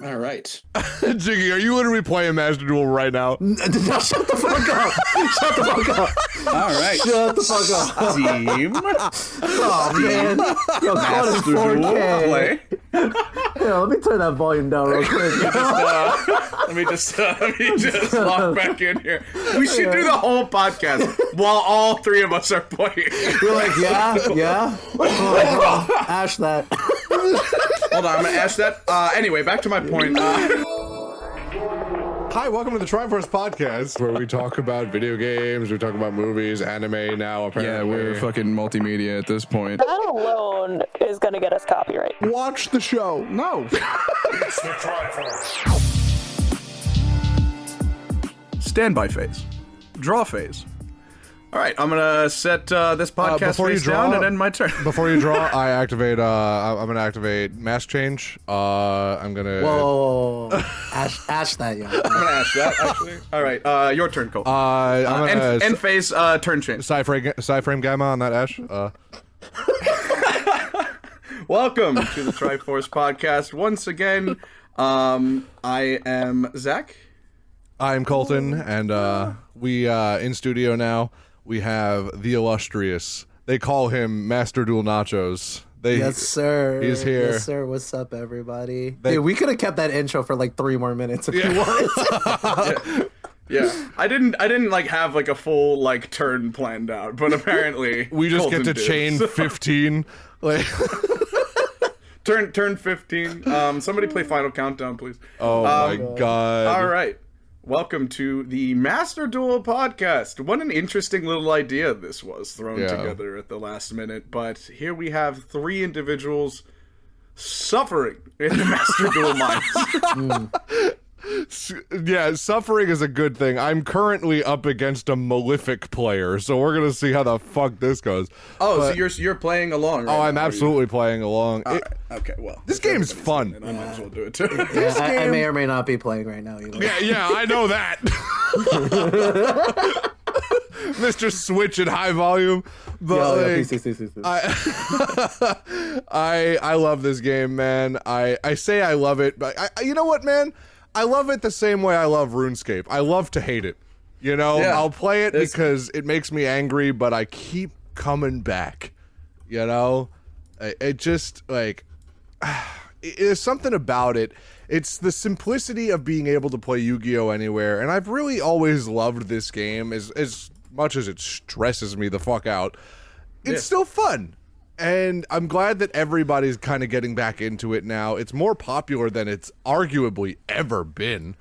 All right. Jiggy, are you literally playing Master Duel right now? No, shut the fuck up. Shut the fuck up. All right. Shut the fuck up. Team. Oh, man. Yo, call it Master Duel 4K. play. Yo, let me turn that volume down real quick. Let me just log back in here. We should do the whole podcast while all three of us are playing. You're like, yeah. Oh, Ash that. Hold on, I'm gonna ask that. Anyway, back to my point. Hi, welcome to the Triforce Podcast, where we talk about video games, we talk about movies, anime now, apparently. Yeah, we're fucking multimedia at this point. That alone is going to get us copyright. Watch the show. No. It's the Triforce. Standby phase. Draw phase. All right, I'm gonna set this podcast face down and end my turn. Before you draw, I activate. I'm gonna activate mask change. I'm gonna. Whoa. Ash that, yo. I'm gonna ask that actually. All right, your turn, Cole. I'm gonna end phase turn change. Sci-frame gamma on that Ash. Welcome to the Triforce Podcast once again. I am Zach. I'm Colton, and we in studio now. We have the illustrious. They call him Master Duel Nachos. Yes, sir. He's here. Yes, sir. What's up, everybody? Dude, we could have kept that intro for like 3 more minutes if you wanted. Yeah, I didn't like have like a full like turn planned out, but apparently we just Colton get to did, chain so. 15. Like turn 15. Somebody play Final Countdown, please. Oh my god! All right. Welcome to the Master Duel Podcast. What an interesting little idea this was thrown together at the last minute. But here we have 3 individuals suffering in the Master Duel minds. Yeah, suffering is a good thing. I'm currently up against a Malefic player, so we're gonna see how the fuck this goes. Oh, but, so you're playing along, right? Oh, I'm now, absolutely playing along. Okay, well. This game's fun. I might as well do it too. Yeah, I may or may not be playing right now either. Yeah, I know that. Mr. Switch at high volume. But peace. I love this game, man. I say I love it, but you know what, man? I love it the same way I love RuneScape. I love to hate it. You know, Yeah. I'll play it because it makes me angry, but I keep coming back. You know? It just, like, there's something about it. It's the simplicity of being able to play Yu-Gi-Oh! Anywhere, and I've really always loved this game as much as it stresses me the fuck out. It's still fun. And I'm glad that everybody's kind of getting back into it now. It's more popular than it's arguably ever been.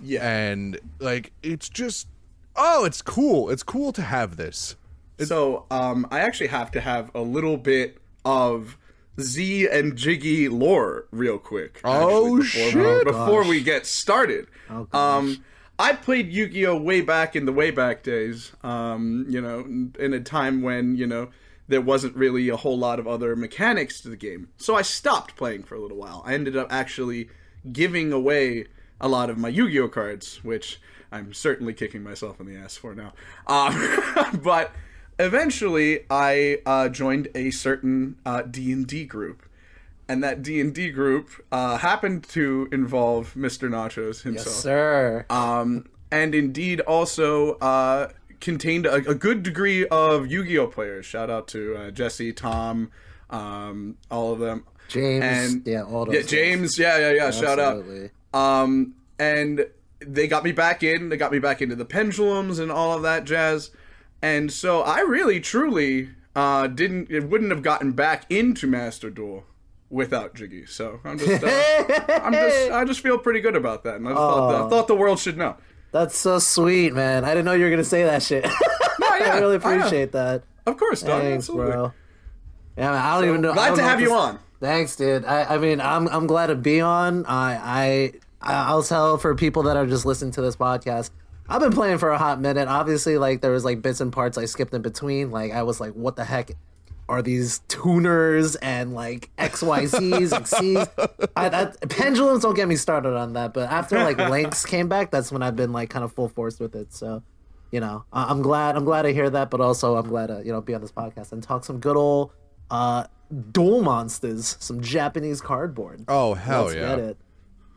Yeah. And, like, it's just... Oh, it's cool. It's cool to have this. So, I actually have to have a little bit of Z and Jiggy lore real quick. Oh, shit. Before we get started. Oh, gosh. I played Yu-Gi-Oh! Way back in the Wayback days, you know, in a time when, you know, there wasn't really a whole lot of other mechanics to the game. So I stopped playing for a little while. I ended up actually giving away a lot of my Yu-Gi-Oh! Cards, which I'm certainly kicking myself in the ass for now. But eventually I joined a certain D&D group. And that D&D group happened to involve Mr. Nachos himself. Yes, sir. And indeed also contained a good degree of Yu-Gi-Oh! Players. Shout out to Jesse, Tom, all of them. James, all those guys. James, shout out. And they got me back in. They got me back into the pendulums and all of that jazz. And so I really, truly wouldn't have gotten back into Master Duel without Jiggy. So I'm just, I just feel pretty good about that. And I thought the world should know. That's so sweet, man. I didn't know you were going to say that shit. I really appreciate that. Of course, dog. Thanks, Absolutely. Bro. Yeah, man, I don't even know. Glad to have you on. Thanks, dude. I mean, I'm glad to be on. I'll tell for people that are just listening to this podcast, I've been playing for a hot minute. Obviously, like, there was like bits and parts I skipped in between. Like, I was like, what the heck are these tuners and like XYZs and C's? Pendulums, don't get me started on that. But after like Lynx came back, that's when I've been like kind of full force with it. So, you know, I'm glad to hear that. But also, I'm glad to, you know, be on this podcast and talk some good old duel monsters, some Japanese cardboard. Oh, hell Let's yeah. get it.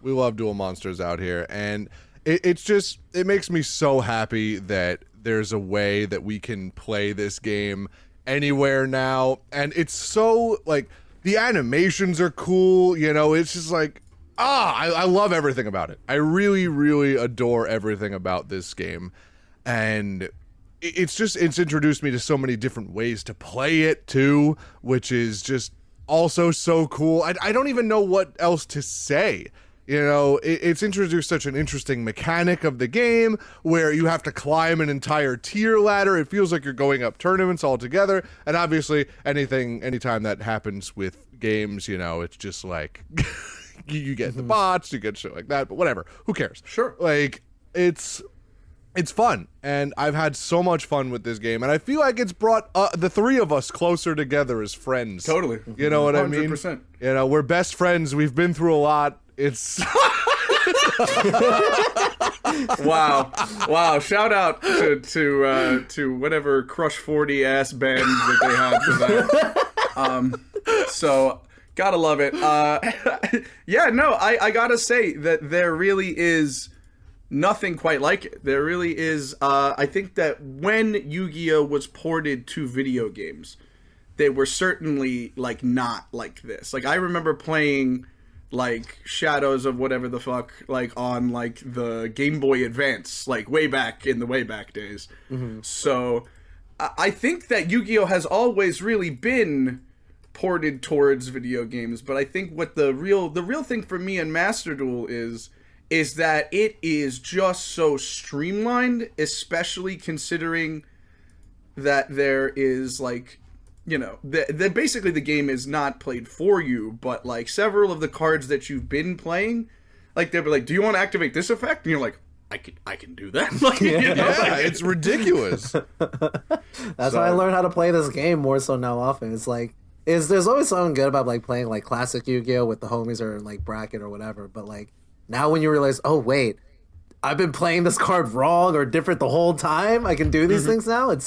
We love Duel Monsters out here, and it makes me so happy that there's a way that we can play this game anywhere now, and it's so, like, the animations are cool, you know, it's just like, I love everything about it. I really, really adore everything about this game, and it's introduced me to so many different ways to play it, too, which is just also so cool. I don't even know what else to say. You know, it's introduced such an interesting mechanic of the game where you have to climb an entire tier ladder. It feels like you're going up tournaments altogether. And obviously, anytime that happens with games, you know, it's just like you get the bots, you get shit like that. But whatever, who cares? Sure. Like, it's fun, and I've had so much fun with this game, and I feel like it's brought the three of us closer together as friends. Totally. You know what I mean? 100%. You know, we're best friends. We've been through a lot. It's wow. Shout out to whatever Crush 40 ass band that they had for that. So gotta love it. Yeah, no, I gotta say that there really is nothing quite like it. There really is. I think that when Yu-Gi-Oh was ported to video games, they were certainly like not like this. Like I remember playing like Shadows of whatever the fuck, like on like the Game Boy Advance, like way back in the way back days. So I think that Yu-Gi-Oh has always really been ported towards video games, but I think what the real thing for me in Master Duel is that it is just so streamlined, especially considering that there is like, you know, basically the game is not played for you, but like several of the cards that you've been playing, like they'll be like, do you want to activate this effect? And you're like, I can do that. Like, you know, yeah, it's ridiculous. That's how I learned how to play this game more so now often. It's like, there's always something good about like playing like classic Yu-Gi-Oh with the homies or like bracket or whatever, but like now when you realize, oh wait, I've been playing this card wrong or different the whole time, I can do these things now.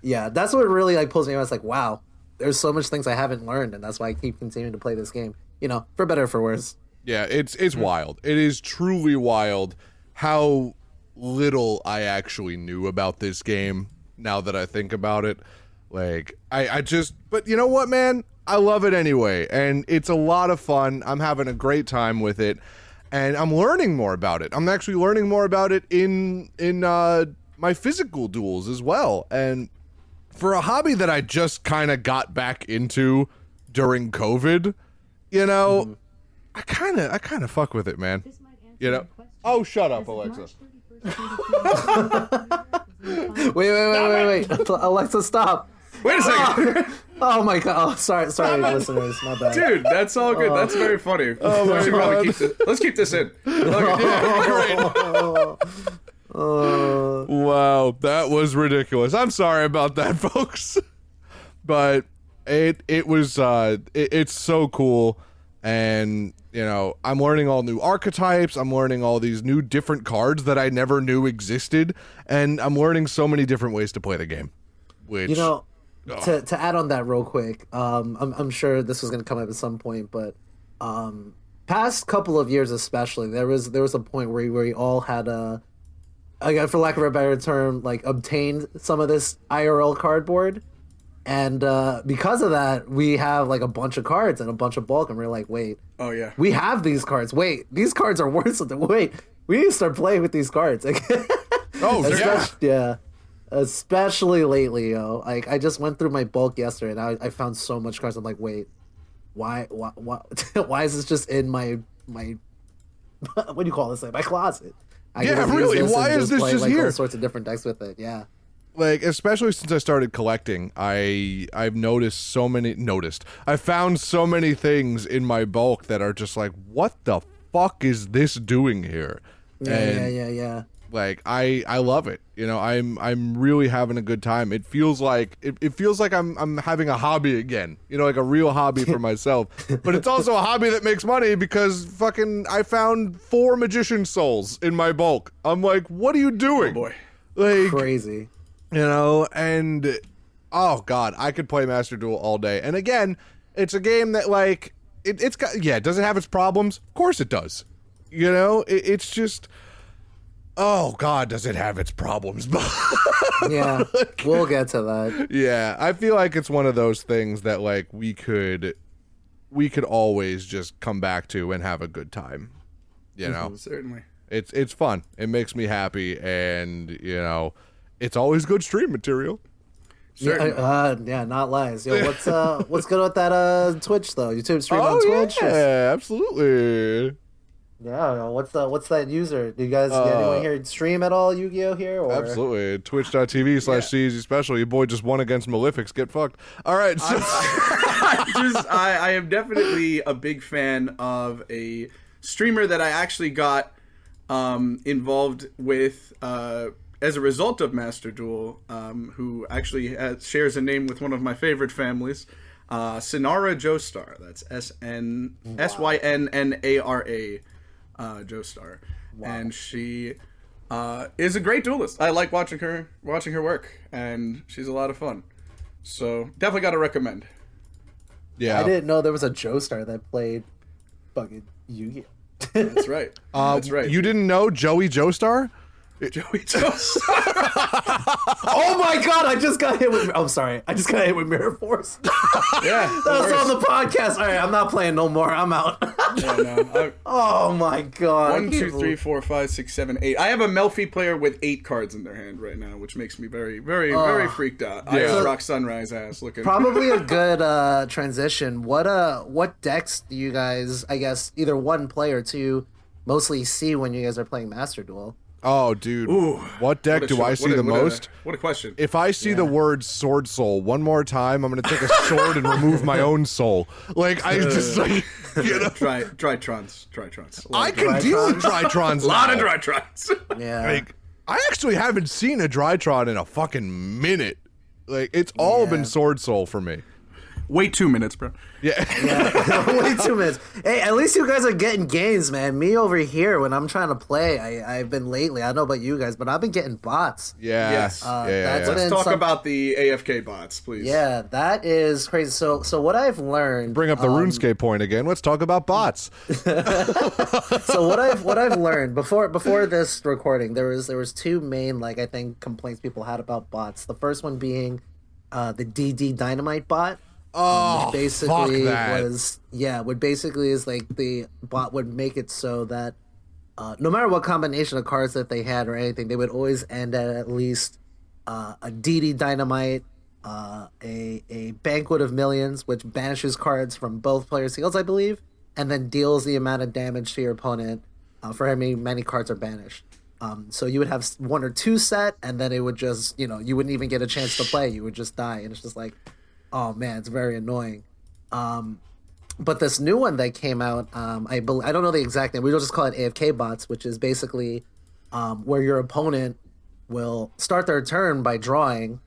Yeah, that's what really like pulls me in. It's like, wow, there's so much things I haven't learned, and that's why I keep continuing to play this game. You know, for better or for worse. Yeah, it's wild. It is truly wild how little I actually knew about this game now that I think about it. Like, but you know what, man? I love it anyway, and it's a lot of fun. I'm having a great time with it, and I'm learning more about it. I'm actually learning more about it in my physical duels as well, and for a hobby that I just kind of got back into during COVID, you know, I kind of fuck with it, man. You know? Oh, shut up, Alexa. Wait. Alexa, stop. wait a second. Oh my god. Oh, sorry, listeners. My bad. Dude, that's all good. That's very funny. Oh my God. Let's keep this in. Wow, that was ridiculous. I'm sorry about that, folks. But it's so cool, and you know, I'm learning all new archetypes, I'm learning all these new different cards that I never knew existed, and I'm learning so many different ways to play the game. Which, you know, to add on that real quick, I'm sure this was going to come up at some point, but past couple of years especially, there was a point where we all had for lack of a better term, like obtained some of this IRL cardboard, and because of that, we have like a bunch of cards and a bunch of bulk, and we're like, wait, Oh yeah. we have these cards. Wait, these cards are worth something. Wait, we need to start playing with these cards. oh yeah, Yeah. Especially lately, yo. Like I just went through my bulk yesterday, and I found so much cards. I'm like, wait, why why is this just in my what do you call this? Like my closet? I can Yeah, just use really, this why and is just this play, just like, here? all sorts of different decks with it. Yeah. like, especially since I started collecting, I've I found so many things in my bulk that are just like, what the fuck is this doing here? Yeah. Like I love it. You know, I'm really having a good time. It feels like I'm having a hobby again. You know, like a real hobby for myself. But it's also a hobby that makes money because fucking I found 4 magician souls in my bulk. I'm like, what are you doing? Oh boy. Like, Crazy. you know, and oh god, I could play Master Duel all day. And again, it's a game that like it's got, yeah, does it have its problems? Of course it does. You know, it's just, oh God, does it have its problems? Yeah, we'll get to that. Yeah, I feel like it's one of those things that like we could always just come back to and have a good time. You know, Certainly. it's fun. It makes me happy, and you know, it's always good stream material. Yeah, not lies. Yo, what's good with that Twitch though? YouTube stream on Twitch? Yeah, absolutely. Yeah, what's that user? Do you guys anyone here stream at all Yu-Gi-Oh here? Or? Absolutely. Twitch.tv/CZ Special. Your boy just won against Malefics. Get fucked. All right. So, I am definitely a big fan of a streamer that I actually got involved with as a result of Master Duel, who actually shares a name with one of my favorite families, Synara Joestar. That's SYNNARA Joestar. Wow. And she is a great duelist. I like watching her work, and she's a lot of fun. So definitely got to recommend. yeah. I didn't know there was a Joestar that played fucking Yu-Gi-Oh. That's right. That's right. You didn't know Joey Joestar? Joey Joestar. Oh my god, I just got hit with Mirror Force. Yeah. That's on the podcast. All right, I'm not playing no more. I'm out. Yeah, no, Oh my god. 1, 2, 3, 4, 5, 6, 7, 8. I have a Melfi player with 8 cards in their hand right now, which makes me very, very, very freaked out. I just rock Sunrise ass looking. Probably a good transition. What decks do you guys, I guess, either one play or two, mostly see when you guys are playing Master Duel? Oh, dude. Ooh, what deck do I see the most? What a question. If I see the word Sword Soul one more time, I'm going to take a sword and remove my own soul. Like, I just, like, you know. Drytrons. I can deal with Drytrons. A lot of Drytrons. Yeah. Like, I actually haven't seen a Drytron in a fucking minute. Like, it's all been Sword Soul for me. Wait 2 minutes, bro. Yeah. Wait 2 minutes. Hey, at least you guys are getting games, man. Me over here, when I'm trying to play, I've been lately, I don't know about you guys, but I've been getting bots. Yeah. Yes. That's Let's been talk about the AFK bots, please. Yeah, that is crazy. So what I've learned... Bring up the RuneScape point again. Let's talk about bots. So what I've learned before this recording, there was two main, like, I think, complaints people had about bots. The first one being the DD Dynamite bot. Oh, which basically fuck that. what basically is like the bot would make it so that no matter what combination of cards that they had or anything, they would always end at least a DD Dynamite, a Banquet of Millions, which banishes cards from both players' fields, I believe, and then deals the amount of damage to your opponent for how many cards are banished. So you would have 1 or 2 set, and then it would just, you wouldn't even get a chance to play. You would just die, and it's just like, oh man, it's very annoying. But this new one that came out, I don't know the exact name. We'll just call it AFK bots, which is basically where your opponent will start their turn by drawing,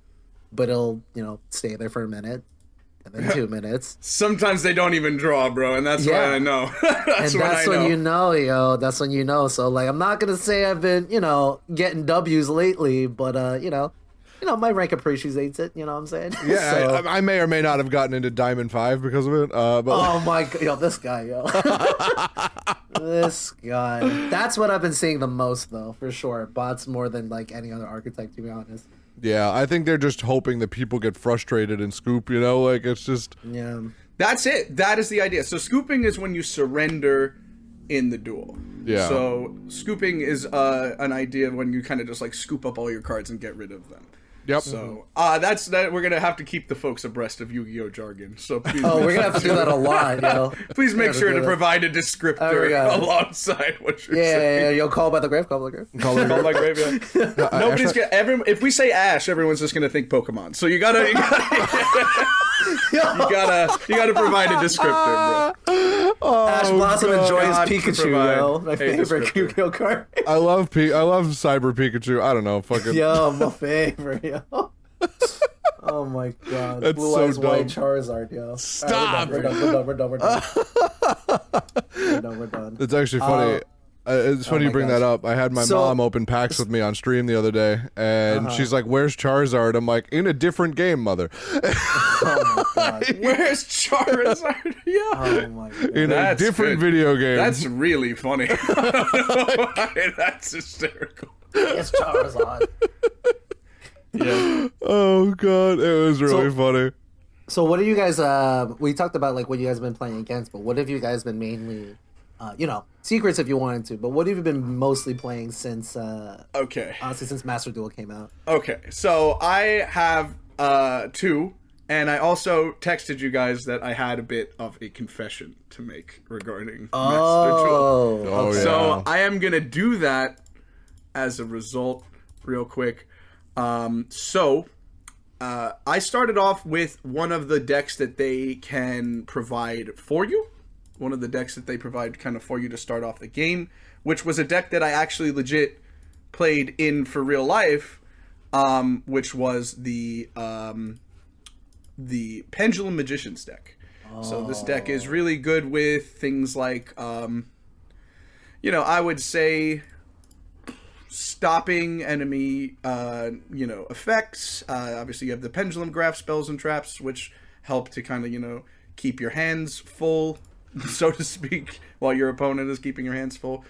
but it'll stay there for a minute, and then 2 minutes. Sometimes they don't even draw, bro, and that's why I know. That's when you know. That's when you know. So like, I'm not gonna say I've been getting W's lately, but my rank appreciates it. You know what I'm saying? Yeah, So, I may or may not have gotten into Diamond 5 because of it. But oh my god, this guy, this guy. That's what I've been seeing the most, though, for sure. Bots more than like any other archetype, to be honest. yeah, I think they're just hoping that people get frustrated and scoop. Like it's just Yeah. That's it. That is the idea. So scooping is when you surrender in the duel. Yeah. So scooping is an idea when you kind of just like scoop up all your cards and get rid of them. Yep. So that's that. We're gonna have to keep the folks abreast of Yu-Gi-Oh jargon. So please, We're gonna have to do that a lot, please make sure to that. provide a There we descriptor go. alongside what you're Yeah, saying. You'll call by the grave, call by the grave. Call my graveyard. Nobody's gonna. If we say Ash, everyone's just gonna think Pokemon. So you gotta provide a descriptor, bro. Ash Blossom enjoys God, Pikachu, provide my a favorite descriptor. Yu-Gi-Oh card. I love Cyber Pikachu. I don't know, fucking. Yo, my favorite, yo. Oh my god. That's Blue so Eyes White dumb. Charizard, yo. Stop. All right, we're done. We're done. It's actually funny. It's funny you my bring gosh. that up. I had my So- mom open packs with me on stream the other day, and she's like, "Where's Charizard?" I'm like, "In a different game, mother." Oh my god. Where's Charizard? Yeah. Oh my god. In a That's different good. video game. That's really funny. That's hysterical. It's Charizard. Yeah. Oh god, it was really funny. So what do you guys? We talked about like what you guys have been playing against, but what have you guys been mainly? Secrets if you wanted to. But what have you been mostly playing since? Okay. Honestly, since Master Duel came out. Okay. So I have 2, and I also texted you guys that I had a bit of a confession to make regarding Master Duel. Oh yeah. So I am gonna do that as a result, real quick. I started off with one of the decks that they can provide for you. One of the decks that they provide kind of for you to start off the game, which was a deck that I actually legit played in for real life, which was the Pendulum Magicians deck. So this deck is really good with things like, I would say stopping enemy, effects. Obviously, you have the Pendulum Graph spells and traps, which help to kind of, keep your hands full, so to speak, while your opponent is keeping your hands full.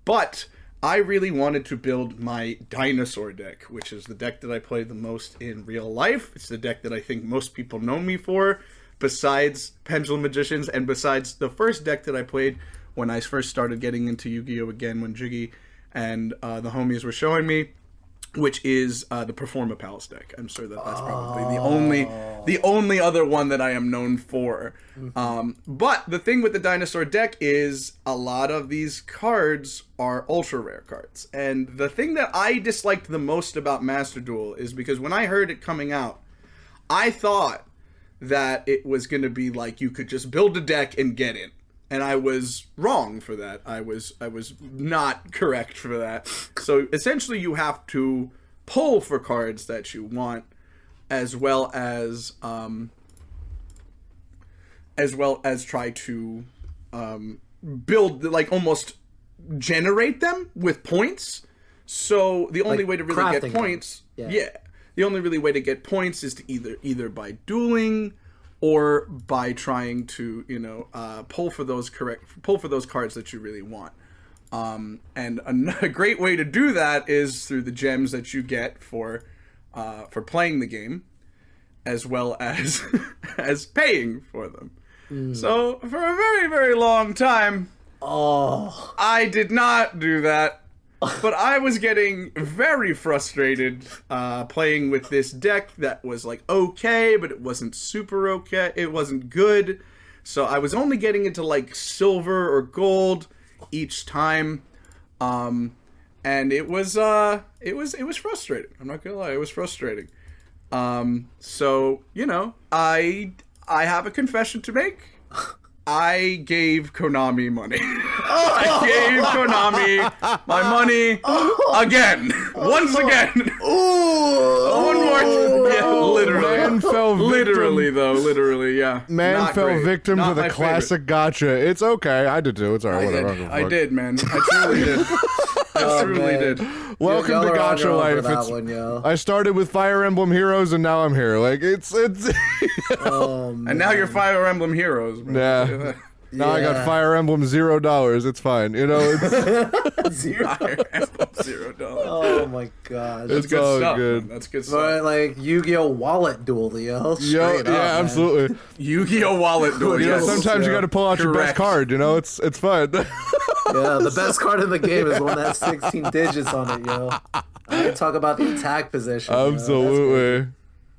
But I really wanted to build my dinosaur deck, which is the deck that I play the most in real life. It's the deck that I think most people know me for, besides Pendulum Magicians, and besides the first deck that I played when I first started getting into Yu-Gi-Oh! Again, when Jiggy and the homies were showing me, which is the Performa Palace deck. I'm sure that's probably the only other one that I am known for. But the thing with the dinosaur deck is a lot of these cards are ultra rare cards. And the thing that I disliked the most about Master Duel is because when I heard it coming out, I thought that it was going to be like you could just build a deck and get it. And I was wrong for that. I was not correct for that. So essentially you have to pull for cards that you want, as well as try to build, like, almost generate them with points. So the only Like way to really get crafting points, them. Yeah. the only really way to get points is to either by dueling or by trying to pull for those cards that you really want. And a great way to do that is through the gems that you get for playing the game, as well as as paying for them. So for a very, very long time, I did not do that. But I was getting very frustrated playing with this deck that was like okay, but it wasn't super okay. It wasn't good. So I was only getting into like silver or gold each time, and it was frustrating. I'm not gonna lie, it was frustrating. So I have a confession to make. I gave Konami money. I gave Konami my money again. Once again. One more time. Yeah, literally. Man fell victim. Literally, yeah. Man Not fell great. victim Not to the my classic gotcha. It's okay. I did too. It's alright. favorite. Whatever. I did, man. I truly did. I truly man. did. Welcome Y'all to are on Gotcha your own for Life. that It's, one, yo. I started with Fire Emblem Heroes and now I'm here. Like it's Oh, man. And now you're Fire Emblem Heroes, man. Yeah. Now I got Yeah. Fire Emblem $0. It's fine. It's Zero. Fire Emblem $0. Oh my gosh. That's it's good all stuff. good. Man. That's good stuff. But like Yu-Gi-Oh! Wallet duel, yo. Straight yeah, up, man. absolutely. Yu-Gi-Oh! Wallet duel. You know, Yes. sometimes you got to pull out your best Correct. card. You know, it's fun. Yeah, the best card in the game is one that has 16 digits on it, yo. I talk about the attack position. yo. That's Absolutely. crazy.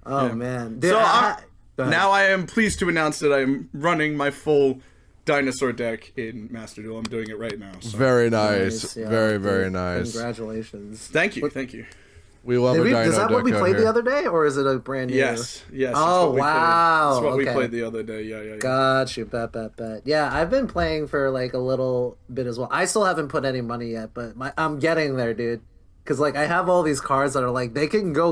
Oh man. Dude, So go ahead. now I am pleased to announce that I'm running my full dinosaur deck in Master Duel. I'm doing it right now. So. Very nice. yeah, very, dude, very nice. Congratulations. Thank you. Thank you. We love Did a we, dino is that what we deck out played the here. other day, or is it a brand new? Yes. Yes. Oh, that's what we wow, Played. That's what we okay. played the other day. Yeah. Got you. Bet. Yeah, I've been playing for like a little bit as well. I still haven't put any money yet, but I'm getting there, dude. Because like I have all these cards that are like they can go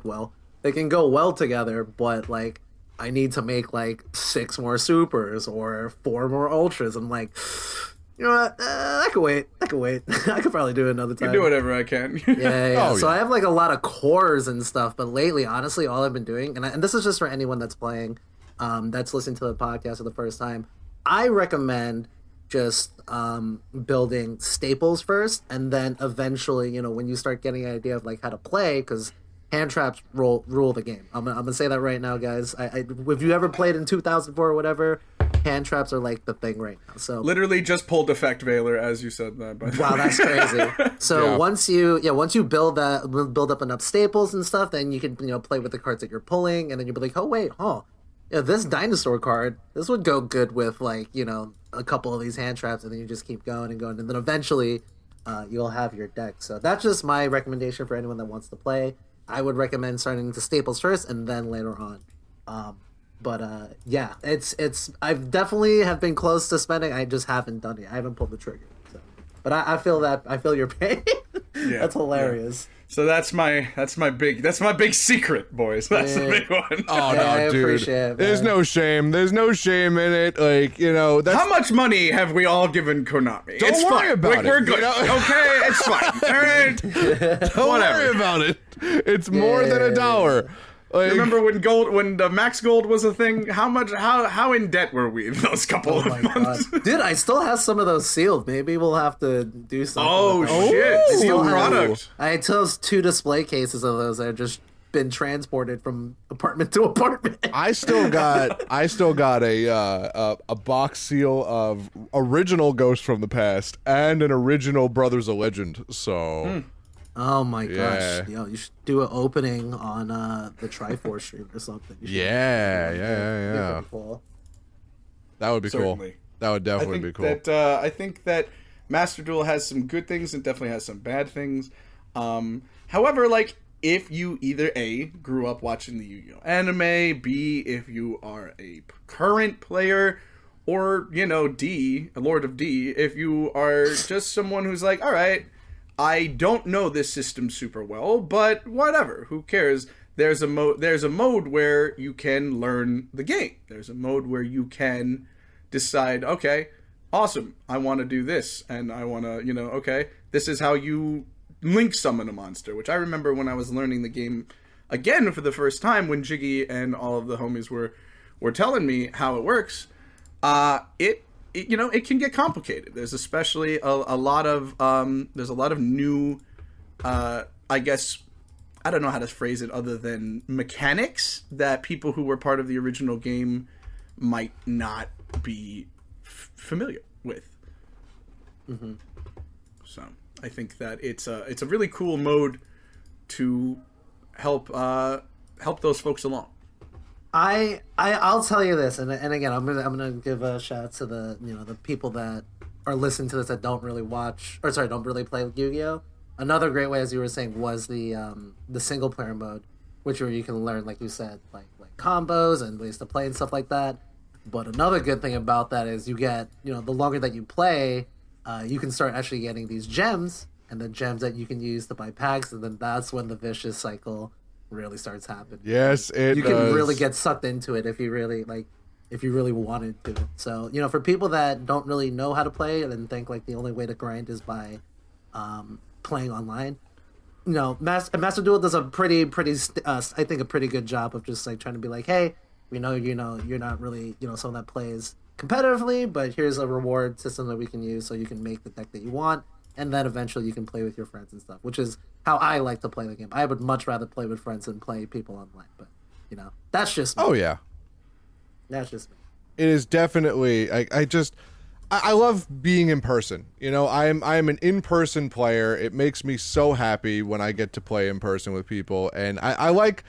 well. They can go well together, but like I need to make like 6 more supers or 4 more ultras. I'm like, You know what? I could wait. I could probably do it another time. I do whatever I can. Yeah. Oh, So yeah. I have like a lot of cores and stuff, but lately, honestly, all I've been doing, and this is just for anyone that's playing, that's listening to the podcast for the first time, I recommend just building staples first, and then eventually, when you start getting an idea of like how to play, because hand traps rule the game. I'm gonna say that right now, guys. If you ever played in 2004 or whatever, hand traps are like the thing right now. So Literally just pulled Effect Veiler as you said that. By the wow, way. that's crazy. So Yeah. once you build up enough staples and stuff, then you can play with the cards that you're pulling, and then you'll be like, oh wait, this dinosaur card, this would go good with like a couple of these hand traps, and then you just keep going and going, and then eventually you'll have your deck. So that's just my recommendation for anyone that wants to play. I would recommend starting to staples first and then later on. But yeah, it's I've definitely have been close to spending. I just haven't done it. I haven't pulled the trigger. So. But I feel your pain. Yeah, That's hilarious. So that's my big secret, boys. That's the big one. Oh Yeah, I no, dude! appreciate it, There's man. no shame. There's no shame in it. Like that's How much money have we all given Konami? Don't It's worry fine. about it, We're you good. know? Okay, it's fine. All right. Don't whatever. worry about it. It's more than $1. Like, Remember when the Max Gold was a thing? How in debt were we those couple Oh of my god, months? dude! I still have some of those sealed. Maybe we'll have to do something. Oh with those. shit! I Sealed still have- product. I still have 2 display cases of those that have just been transported from apartment to apartment. I still got a box seal of original Ghost from the Past and an original Brothers of Legend. So Oh my Yeah. gosh, you should do an opening on the Triforce stream or something. You should- yeah. Pretty cool. That would be Certainly. cool. That would definitely be cool. I think that Master Duel has some good things and definitely has some bad things. However, like if you either A, grew up watching the Yu-Gi-Oh anime, B, if you are a current player, or D, a Lord of D, if you are just someone who's like, all right, I don't know this system super well, but whatever, who cares? There's a mode where you can learn the game. There's a mode where you can decide, okay, awesome, I want to do this, and I want to, okay, this is how you link summon a monster, which I remember when I was learning the game again for the first time, when Jiggy and all of the homies were telling me how it works. It can get complicated. There's especially a lot of new, I guess, I don't know how to phrase it other than mechanics that people who were part of the original game might not be familiar with. Mm-hmm. So I think that it's a really cool mode to help those folks along. I'll tell you this, and again, I'm gonna give a shout out to the people that are listening to this that don't really don't really play Yu-Gi-Oh. Another great way, as you were saying, was the single player mode, which where you can learn, like you said, like combos and ways to play and stuff like that. But another good thing about that is you get, the longer that you play, you can start actually getting these gems, and the gems that you can use to buy packs, and then that's when the vicious cycle really starts happening. Yes, it You does. can really get sucked into it if you really wanted to. So, for people that don't really know how to play and think like the only way to grind is by playing online, Master Duel does a pretty I think a pretty good job of just like trying to be like, hey, we know you're not really someone that plays competitively, but here's a reward system that we can use so you can make the deck that you want, and then eventually you can play with your friends and stuff, which is how I like to play the game. I would much rather play with friends than play people online, but that's just me. Oh yeah. That's just me. It is definitely. I love being in person. I'm an in-person player. It makes me so happy when I get to play in person with people, and I like,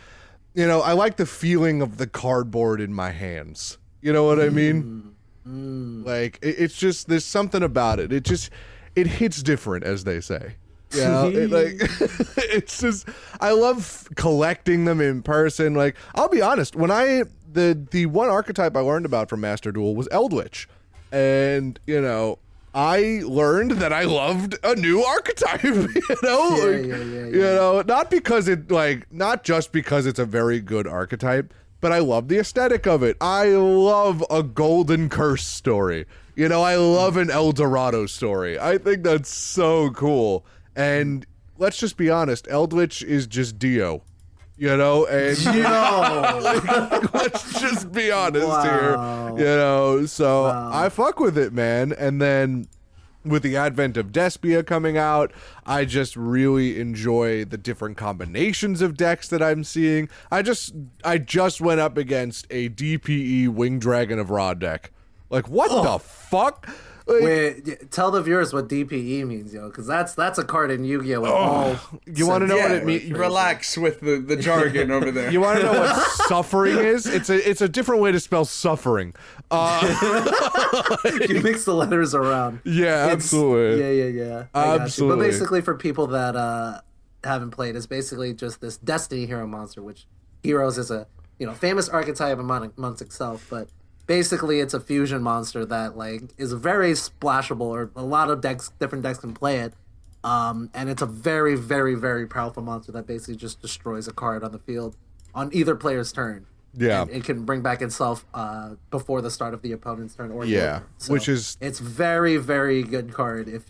I like the feeling of the cardboard in my hands. You know what I mean? Like it's just there's something about it. It hits different, as they say. Yeah, it's just I love collecting them in person. Like I'll be honest, when the one archetype I learned about from Master Duel was Eldritch, and I learned that I loved a new archetype. Yeah. Not just because it's a very good archetype, but I love the aesthetic of it. I love a Golden Curse story. You know, I love an El Dorado story. I think that's so cool. And let's just be honest, Eldritch is just Dio. You know, and let's just be honest here. You know, so I fuck with it, man. And then with the advent of Despia coming out, I just really enjoy the different combinations of decks that I'm seeing. I just went up against a DPE Wing Dragon of Ra deck. Like, what the fuck? Like, Wait, tell the viewers what DPE means, yo, because that's a card in Yu-Gi-Oh! With all you want to know what it means? Relax with the jargon over there. You want to know what suffering is? It's a different way to spell suffering. You mix the letters around. Yeah, absolutely. Yeah. Absolutely. But basically, for people that haven't played, it's basically just this Destiny hero monster, which Heroes is a famous archetype amongst itself, but basically it's a fusion monster that is very splashable, or a lot of different decks can play it. And it's a very, very, very powerful monster that basically just destroys a card on the field on either player's turn. Yeah. And it can bring back itself before the start of the opponent's turn or Yeah, your turn. So which is it's very, very good card if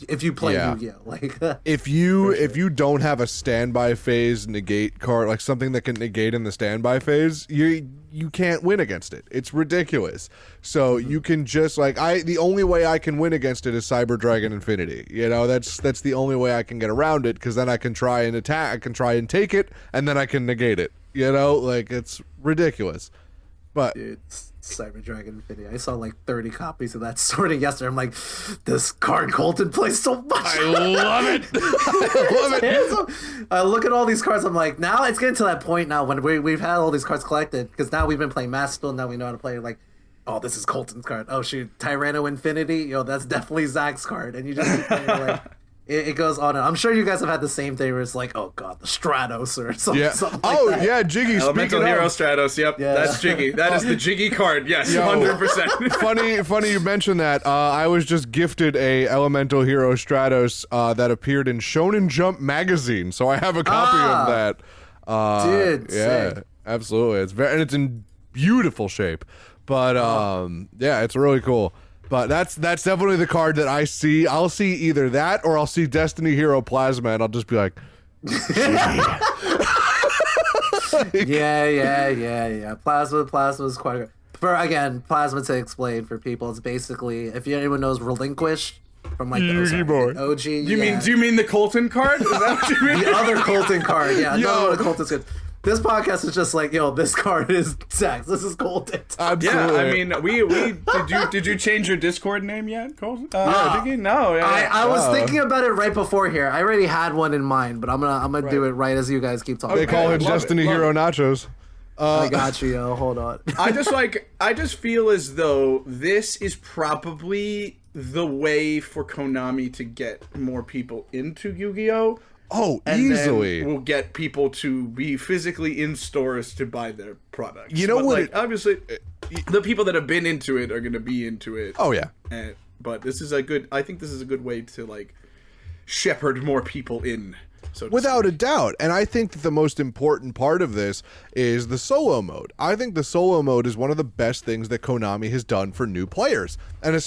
if you play Yu-Gi-Oh! if you don't have a standby phase negate card, like something that can negate in the standby phase, you can't win against it. It's ridiculous. So you can just the only way I can win against it is Cyber Dragon Infinity. You know, that's the only way I can get around it, because then I can try and attack, I can try and take it, and then I can negate it. You know, it's ridiculous. But Dude, Cyber Dragon Infinity. I saw 30 copies of that sorting yesterday. I'm like, this card Colton plays so much. I love it. I love it. I look at all these cards. I'm like, now it's getting to that point now when we've had all these cards collected, because now we've been playing Master. Now we know how to play. Oh, this is Colton's card. Oh shoot, Tyranno Infinity. That's definitely Zach's card. And you just keep playing, it goes on. And I'm sure you guys have had the same thing where it's oh god, the Stratos or something. Yeah. Something that. Yeah, Jiggy. Elemental speaking Hero of, Stratos. Yep, that's Jiggy. That is the Jiggy card. Yes, 100%. funny you mentioned that. I was just gifted a Elemental Hero Stratos that appeared in Shonen Jump magazine, so I have a copy of that. Dude, yeah, sick. absolutely. It's in beautiful shape. But yeah, it's really cool. But that's definitely the card that I see. I'll see either that or I'll see Destiny Hero Plasma, and I'll just be like, yeah. Plasma is quite good. Plasma, to explain for people, it's basically, if anyone knows Relinquish from the OG. Do you mean the Colton card? Is that what you mean? The other Colton card? Yeah, no, the Colton's good. This podcast is just this card is Zach. This is Colton. absolutely. Yeah, I mean, we did you change your Discord name yet, Colton? Jiggy? No. I was thinking about it right before here. I already had one in mind, but I'm gonna do it right as you guys keep talking. They call him Destiny Hero Nachos. I got you, yo. Hold on. I just feel as though this is probably the way for Konami to get more people into Yu-Gi-Oh! Oh, And easily. then we'll get people to be physically in stores to buy their products. You know But, what obviously, the people that have been into it are going to be into it. Oh yeah. But this is I think this is a good way to shepherd more people in. So to Without a speak. doubt. And I think that the most important part of this is the solo mode. I think the solo mode is one of the best things that Konami has done for new players, and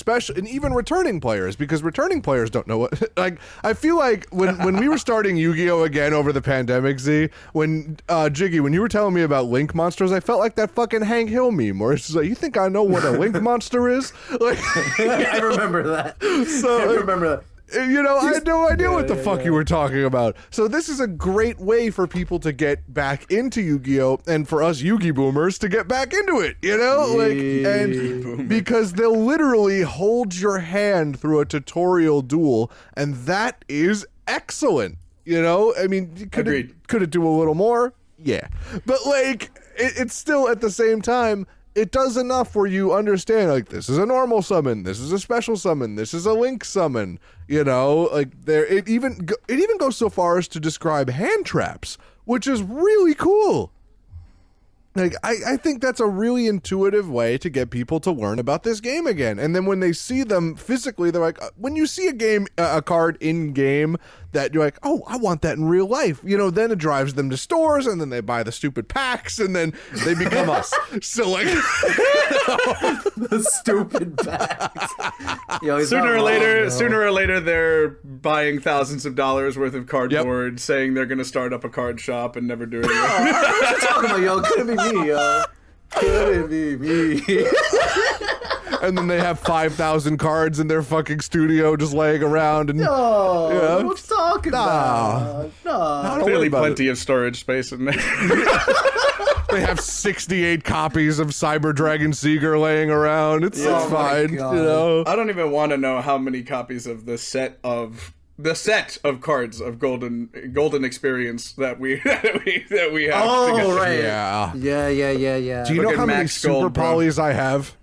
even returning players, because returning players don't know what I feel like when we were starting Yu-Gi-Oh! Again over the pandemic, Z, when Jiggy, when you were telling me about Link monsters, I felt like that fucking Hank Hill meme where it's just you think I know what a Link monster is? I remember that. I remember that. I had no idea what the fuck you were talking about. So this is a great way for people to get back into Yu-Gi-Oh! And for us Yu-Gi boomers to get back into it, and because they'll literally hold your hand through a tutorial duel, and that is excellent. I mean, could it do a little more? Yeah. But it's still at the same time, it does enough where you understand, this is a normal summon, this is a special summon, this is a link summon, it even goes so far as to describe hand traps, which is really cool. I think that's a really intuitive way to get people to learn about this game again. And then when they see them physically, they're like, when you see a card in game that you're like, oh, I want that in real life. You know, then it drives them to stores, and then they buy the stupid packs, and then they become us. So like, The stupid bags. Yo, he's Sooner not or wrong, later, though. sooner or later, they're buying thousands of dollars worth of cardboard, saying they're going to start up a card shop and never do it. What you talking about, yo? Couldn't be me, yo. Couldn't be me. and then they have 5,000 cards in their fucking studio just laying around, and Oh, Yeah. what you talking about? No. don't worry Clearly, about plenty of storage space in there. they have 68 copies of Cyber Dragon Seeger laying around. It's Oh my fine, you God. know. I don't even want to know how many copies of the set of cards of Golden Experience that we that we have. Oh, together. right. Yeah. Yeah. Do you know Fucking how many Max super Gold, bro. polys I have?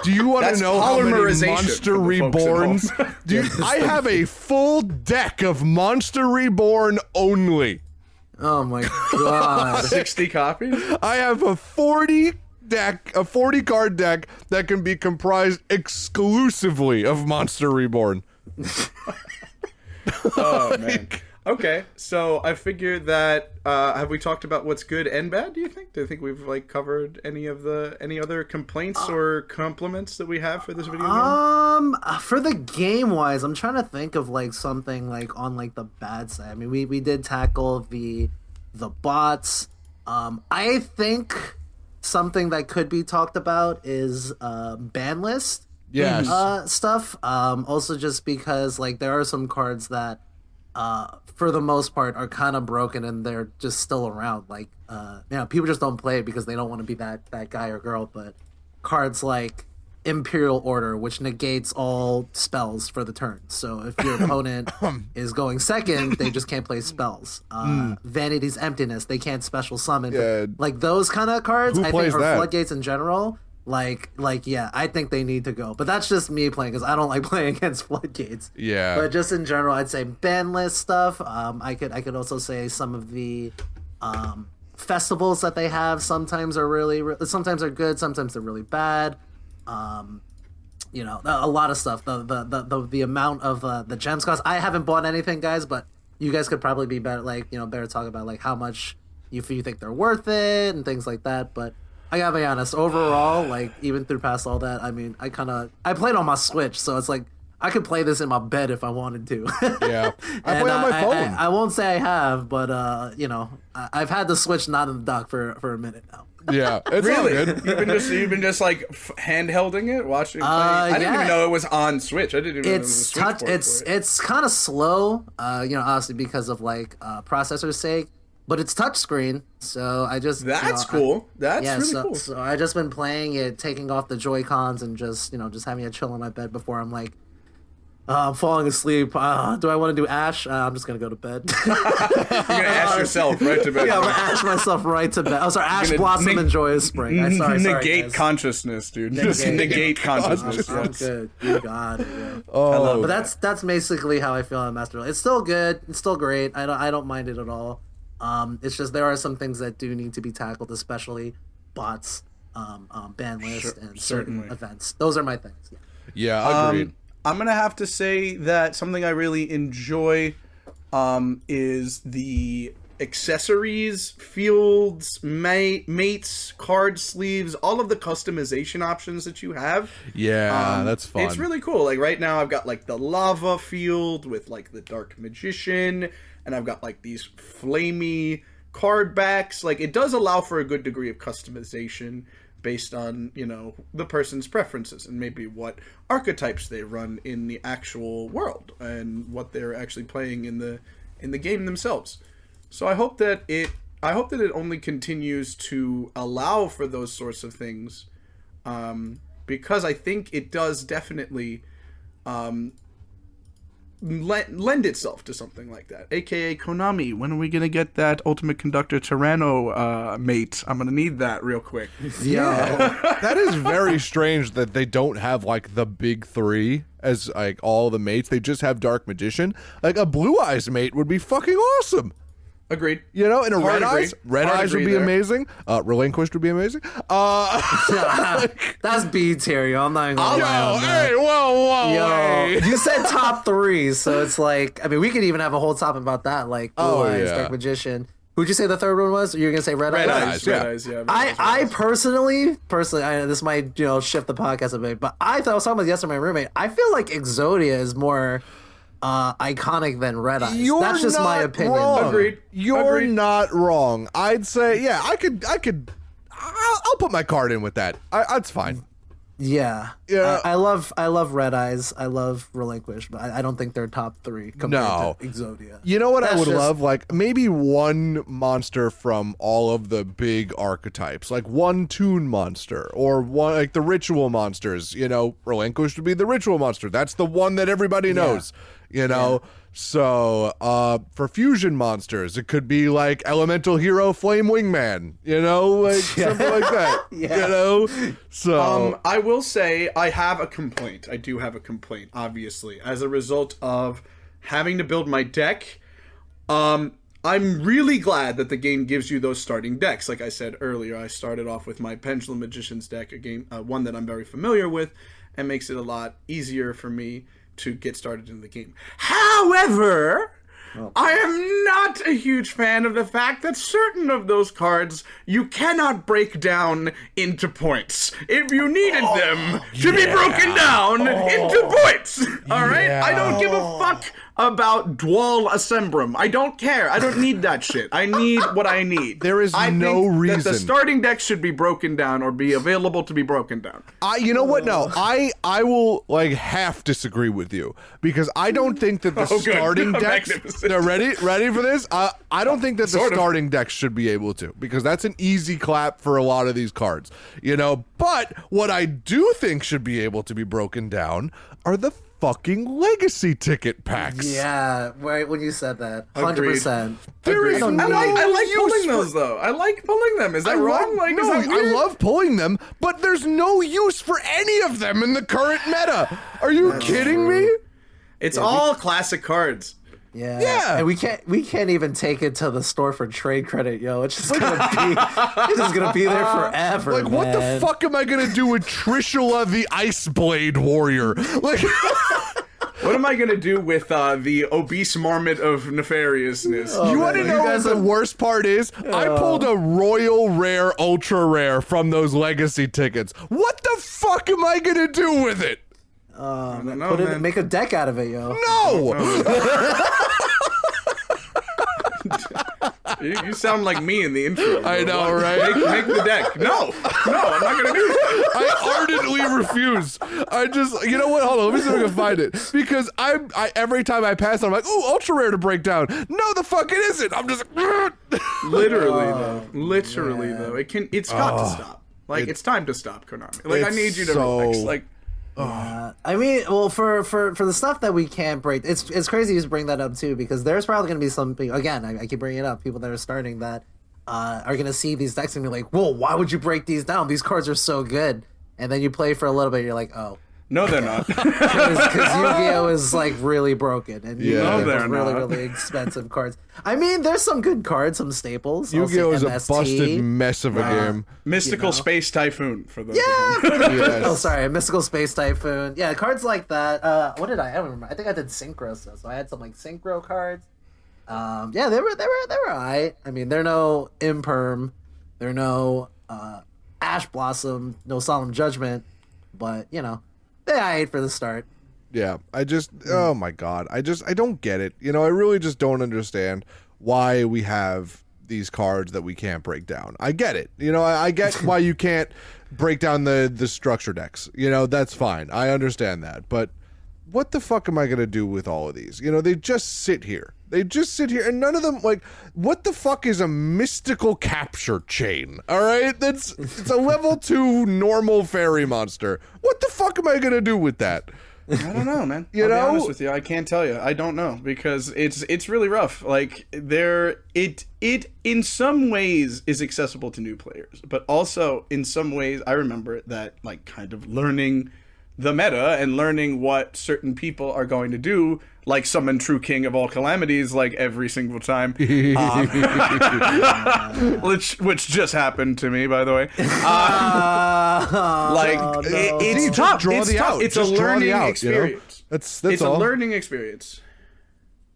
Do you want to That's know how many polymerization Monster for the folks at Reborns? home. Dude, I have a full deck of Monster Reborn only. Oh my God. 60 copies. I have a 40 card deck that can be comprised exclusively of Monster Reborn. Oh man. Okay, so I figured that have we talked about what's good and bad? Do you think? Do you think we've like covered any other complaints or compliments that we have for this video game? For the game wise, I'm trying to think of like something like on like the bad side. I mean, we did tackle the bots. I think something that could be talked about is ban list. Yes. Stuff. Also, just because like there are some cards that, for the most part, are kind of broken and they're just still around. Like, people just don't play it because they don't want to be that guy or girl. But cards like Imperial Order, which negates all spells for the turn. So if your opponent is going second, they just can't play spells. Vanity's Emptiness, they can't special summon. Yeah. Like those kind of cards, Who I plays think, or that? Floodgates in general. Like, yeah, I think they need to go. But that's just me playing because I don't like playing against Floodgates. Yeah. But just in general, I'd say ban list stuff. I could also say some of the festivals that they have sometimes are sometimes are good, sometimes they're really bad. A lot of stuff. The amount of the gems cost. I haven't bought anything, guys, but you guys could probably be better. Better talk about like how much you think they're worth it and things like that. But I gotta be honest, overall, like even through past all that, I mean, I played on my Switch, so it's like I could play this in my bed if I wanted to. Yeah. I And, play on my phone. I won't say I have, but I've had the Switch not in the dock for a minute now. Yeah. It's all Really? good. You've been just like handhelding it, watching. I didn't yeah. even know it was on Switch. I didn't even know there was a It's Switch touch. port for it. It's kind of slow. Obviously because of like processor's sake, but it's touchscreen. So I just That's cool. That's really so, cool. So I just been playing it, taking off the Joy Cons, and just having it chill in my bed before I'm like. I'm falling asleep. Do I want to do Ash? I'm just gonna go to bed. You're gonna ask yourself right to bed. Yeah, I'm gonna Ash myself right to bed. Oh, sorry, Ash gonna Blossom and Joyous Spring. Sorry, negate guys. consciousness, dude. Just negate consciousness. I'm Yes. good. You got it. Yeah. Oh, But that's basically how I feel on Master Duel. It's still good. It's still great. I don't mind it at all. It's just there are some things that do need to be tackled, especially bots, ban list, and certain certainly. events. Those are my things. Yeah. yeah, agreed. I'm gonna have to say that something I really enjoy is the accessories, fields, mates, card sleeves, all of the customization options that you have. Yeah, that's fun. It's really cool. Like right now, I've got like the lava field with like the dark magician, and I've got like these flamey card backs. Like it does allow for a good degree of customization based on the person's preferences and maybe what archetypes they run in the actual world and what they're actually playing in the game themselves. So I hope that it only continues to allow for those sorts of things, because I think it does definitely lend itself to something like that. AKA Konami, when are we gonna get that Ultimate Conductor Tyranno mate? I'm gonna need that real quick. Yeah. That is very strange that they don't have like the big three as like all the mates. They just have Dark Magician. Like a Blue Eyes mate would be fucking awesome. Agreed. You know, in a Hard Red agree. Eyes, Red Hard Eyes would agree be there. amazing. Relinquished would be amazing. That's B tier, yo. I'm not even gonna lie Yo, on that. hey, whoa, Yo, hey. you said top 3, so it's like, I mean, we could even have a whole topic about that, like Blue Oh, Eyes, yeah. Dark Magician. Who'd you say the third one was? You're gonna say Red Red Eyes? Eyes. yeah. Red Eyes. Yeah. I personally, this might shift the podcast a bit, but I thought I was talking about yesterday with my roommate. I feel like Exodia is more iconic than Red Eyes. You're That's just my not opinion. wrong. Agreed. You're Agreed. not wrong. I'd say, yeah, I'll put my card in with that. That's fine. Yeah, Yeah. I love Red Eyes. I love Relinquished, but I don't think they're top 3 compared No. to Exodia. You know what I That's would just- love? Like maybe one monster from all of the big archetypes, like one Toon monster or one like the ritual monsters. You know, Relinquished would be the ritual monster. That's the one that everybody knows. You know, so for fusion monsters, it could be like Elemental Hero Flame Wingman. You know, like something like that. Yeah. You know, so I will say I have a complaint. I do have a complaint, obviously, as a result of having to build my deck. I'm really glad that the game gives you those starting decks. Like I said earlier, I started off with my Pendulum Magician's deck, a game, one that I'm very familiar with, and makes it a lot easier for me to get started in the game. However, I am not a huge fan of the fact that certain of those cards you cannot break down into points. If you needed them to be broken down into points, all right? I don't give a fuck about Duel Assembrum. I don't care. I don't need that shit. I need what I need. There is I no think that reason. the starting deck should be broken down or be available to be broken down. you know what? No, I will like half disagree with you because I don't think that the good. starting decks. Magnificent. They're ready for this. I don't think that the Sort of. starting decks should be able to because that's an easy clap for a lot of these cards. You know, but what I do think should be able to be broken down are the fucking legacy ticket packs. Yeah, right when you said that, 100%. There is I no like use pulling for- those though. I like pulling them. Is that wrong? Like, no, is that weird? I love pulling them, but there's no use for any of them in the current meta. Are you kidding me? It's all classic cards. Yeah. Yeah. And we can't even take it to the store for trade credit, yo. It's just gonna be there forever. Like, what the man. fuck am I gonna do with Trishula the Ice Blade Warrior? Like, What am I gonna do with the obese marmot of nefariousness? you want to man, know you what guys the are- worst part is? I pulled a royal rare, ultra rare from those legacy tickets. What the fuck am I gonna do with it? I don't know, Put it, man. make a deck out of it, yo. No. You sound like me in the intro. I bro. know, What? right? Make the deck. No, I'm not gonna do that. I ardently refuse. I just, you know what? Hold on, let me see if I can find it. Because I every time I pass, I'm like, ooh, ultra rare to break down. No, the fuck it isn't. I'm just like, Literally though, it's got to stop. Like it's time to stop, Konami. Like I it's need you to so- relax. Like I mean, well, for the stuff that we can't break, it's crazy you just bring that up too, because there's probably going to be some people, again, I keep bringing it up, people that are starting that are going to see these decks and be like, whoa, why would you break these down? These cards are so good. And then you play for a little bit, you're like, oh. no, they're not. Because Yu-Gi-Oh! Is like really broken, and Yeah. No, they're really, not. really expensive cards. I mean, there's some good cards, some staples. I'll say Yu-Gi-Oh is a MST. busted mess of a game. Mystical Space Typhoon for those. Yeah. Of them. Yes. Oh, sorry, Mystical Space Typhoon. Yeah, cards like that. What did I don't remember. I think I did Synchro stuff, so I had some like Synchro cards. Yeah, they were alright. I mean, they're no Imperm, they're no Ash Blossom, no Solemn Judgment, but you know, they're alright for the start. Yeah, I just, oh my god, I don't get it. You know, I really just don't understand why we have these cards that we can't break down. I get it. You know, I get why you can't break down the structure decks. You know, that's fine. I understand that. But what the fuck am I going to do with all of these? You know, they just sit here. They just sit here, and none of them, like, what the fuck is a mystical capture chain? All right? It's a level 2 normal fairy monster. What the fuck am I going to do with that? I don't know, man. You I'll be know? honest with you, I can't tell you. I don't know because it's really rough. Like it in some ways is accessible to new players, but also in some ways I remember that like kind of learning the meta and learning what certain people are going to do, like summon True King of all calamities, like every single time, which just happened to me, by the way. It's tough. Draw It's the tough. out. It's Just a draw the learning out, you know? experience. That's It's all. a learning experience.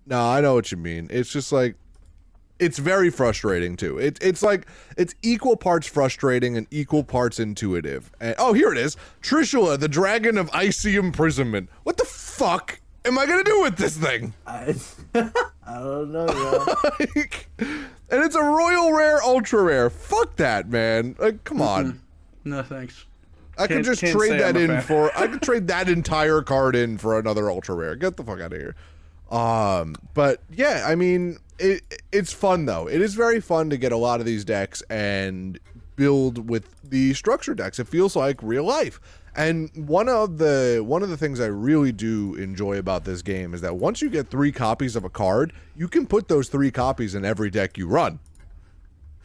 No, I know what you mean. It's just like, it's very frustrating too. It's like, it's equal parts frustrating and equal parts intuitive. And, oh, here it is. Trishula, the Dragon of Icy Imprisonment. What the fuck am I gonna do with this thing? I don't know, yo. And it's a royal rare, ultra rare. Fuck that, man. Like, come on. No thanks. I could just can't trade say that I'm a in fan. for. I could trade that entire card in for another ultra rare. Get the fuck out of here. But yeah, I mean, it's fun though. It is very fun to get a lot of these decks and build with the structure decks. It feels like real life. And one of the things I really do enjoy about this game is that once you get 3 copies of a card, you can put those 3 copies in every deck you run.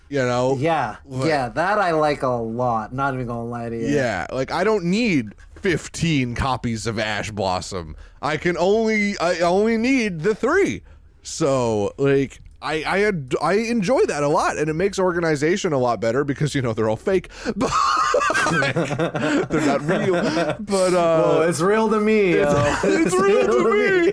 You know? Yeah, that I like a lot. Not even gonna lie to you. Yeah, like I don't need 15 copies of Ash Blossom. I only need the 3. So like I enjoy that a lot, and it makes organization a lot better because they're all fake, but they're not real. But Well, it's real to me. it's real to me.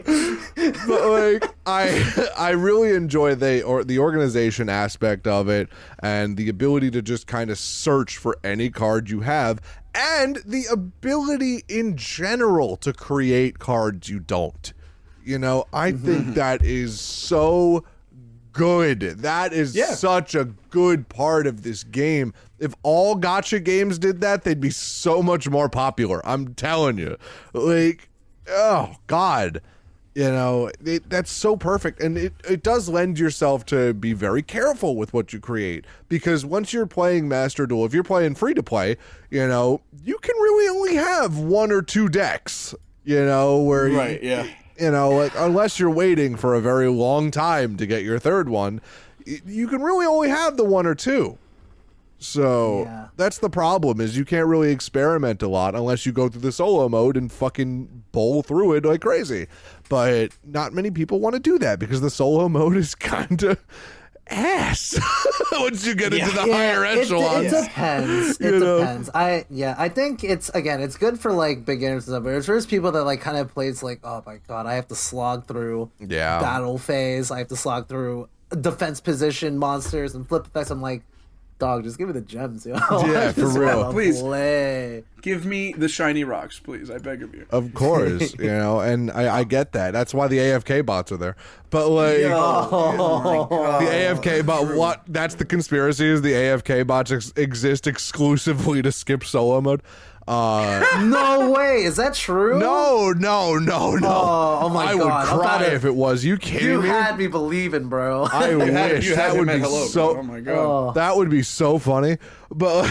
But like I really enjoy the organization aspect of it, and the ability to just kind of search for any card you have, and the ability in general to create cards you don't. I think that is so good. That is such a good part of this game. If all gacha games did that, they'd be so much more popular. I'm telling you. Like, oh God. That's so perfect. And it does lend yourself to be very careful with what you create. Because once you're playing Master Duel, if you're playing free to play, you can really only have 1 or 2 decks, where Right, yeah. Like, unless you're waiting for a very long time to get your 3rd one, you can really only have the 1 or 2. So that's the problem, is you can't really experiment a lot unless you go through the solo mode and fucking bowl through it like crazy. But not many people want to do that because the solo mode is kind of ass once you get into the higher echelons. It depends. It depends. I think it's good for like beginners and stuff, but it's for people that like kind of plays like, oh my god, I have to slog through battle phase, I have to slog through defense position monsters and flip effects. I'm like, dog, just give me the gems, yo. Yeah, for real. Please. Play. Give me the shiny rocks, please. I beg of you. Of course, and I get that. That's why the AFK bots are there. But like the AFK bot, that's the conspiracy, is the AFK bots exist exclusively to skip solo mode. No way, is that true? No. Oh my I god, would cry if it was. You kidding You me? had me believing, bro. I wish you had that him would at be hello, so. bro. Oh my god. That would be so funny. But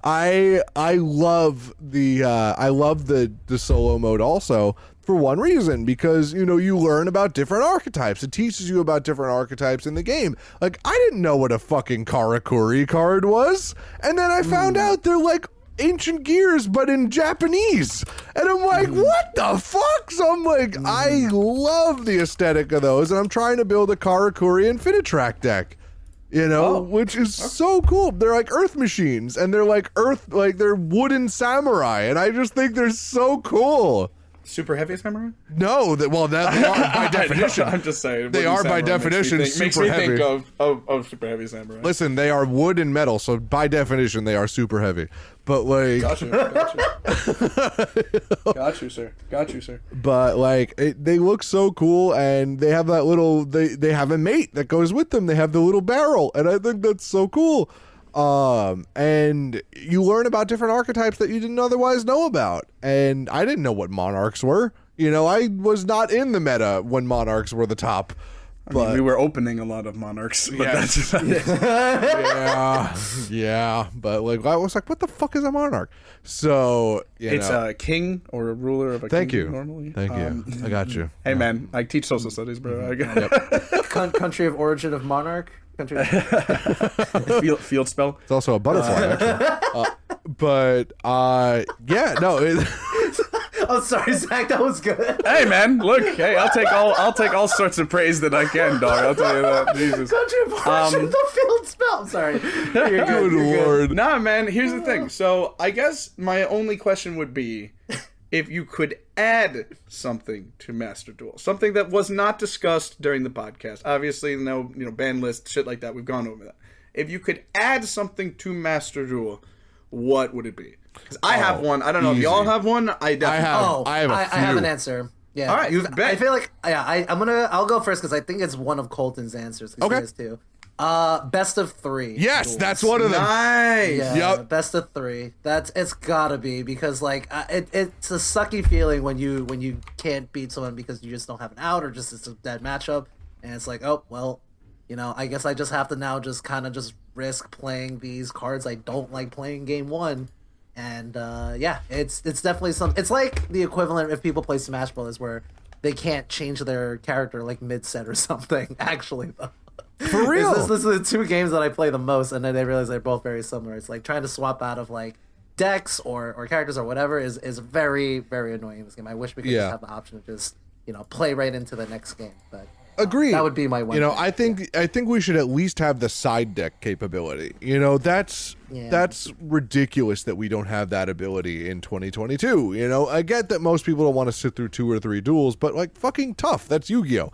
I love the solo mode also for one reason, because you learn about different archetypes. It teaches you about different archetypes in the game. Like, I didn't know what a fucking Karakuri card was, and then I found out they're like ancient gears but in Japanese, and I'm like, what the fuck? So I'm like, I love the aesthetic of those, and I'm trying to build a Karakuri Infinitrack deck, which is so cool. They're like earth machines, and they're like they're wooden samurai, and I just think they're so cool. Super heavy samurai? No, they are by definition. I'm just saying. They wooden are by samurai definition makes super me heavy. think of super heavy samurai. Listen, they are wood and metal, so by definition they are super heavy. But like, Got you, sir. But like, they look so cool, and they have that little. They have a mate that goes with them. They have the little barrel, and I think that's so cool. And you learn about different archetypes that you didn't otherwise know about. And I didn't know what monarchs were. I was not in the meta when monarchs were the top. I mean, we were opening a lot of monarchs, but that's yeah. But like, I was like, what the fuck is a monarch? So it's a king or a ruler of a Thank kingdom you. normally. Thank you. I got you. Hey man, I teach social studies, bro. Country of origin of monarch. Field spell. It's also a butterfly, actually. But yeah, no. I'm sorry, Zach. That was good. Hey man, look, hey, I'll take all sorts of praise that I can, dog. I'll tell you that. Jesus. Contribution the field spell. I'm sorry. You're Good lord. Nah, man, here's the thing. So I guess my only question would be if you could add something to Master Duel, something that was not discussed during the podcast. Obviously, no, ban list, shit like that. We've gone over that. If you could add something to Master Duel, what would it be? Because I have one. I don't know if y'all have one. I definitely I have an answer. Yeah. All right, I feel like I'll go first because I think it's one of Colton's answers. Okay. He has two. Best of 3. Yes, duels. that's one of them. Nice. Yeah, Yep. best of 3. It's gotta be because like it's a sucky feeling when you can't beat someone because you just don't have an out or just it's a dead matchup and it's like, oh well, I guess I just have to now just kind of just risk playing these cards I don't like playing game 1. And yeah, it's definitely it's like the equivalent if people play Smash Brothers where they can't change their character like mid set or something. Actually, though. For real. This are the 2 games that I play the most, and then I realize they're both very similar. It's like trying to swap out of like decks or characters or whatever is very, very annoying in this game. I wish we could just have the option to just play right into the next game. But Agreed. that would be my one. I think we should at least have the side deck capability. That's ridiculous that we don't have that ability in 2022. I get that most people don't want to sit through 2 or 3 duels, but like fucking tough. That's Yu-Gi-Oh.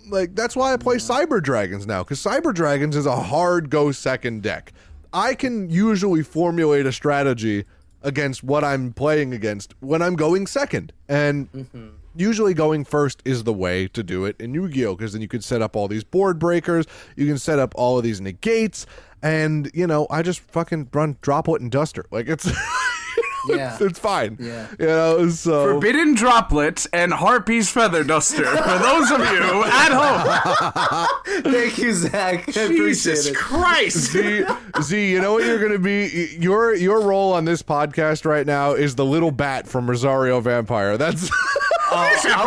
Like that's why I play Cyber Dragons now, because Cyber Dragons is a hard go second deck. I can usually formulate a strategy against what I'm playing against when I'm going second, and usually going first is the way to do it in Yu-Gi-Oh, because then you can set up all these board breakers, you can set up all of these negates, and I just fucking run Droplet and Duster. Like it's it's fine. Yeah. So Forbidden Droplet and Harpy's Feather Duster for those of you at home. Thank you, Zach. I Jesus appreciate it. Christ. Z, you know what you're gonna be? Your role on this podcast right now is the little bat from Rosario Vampire. That's I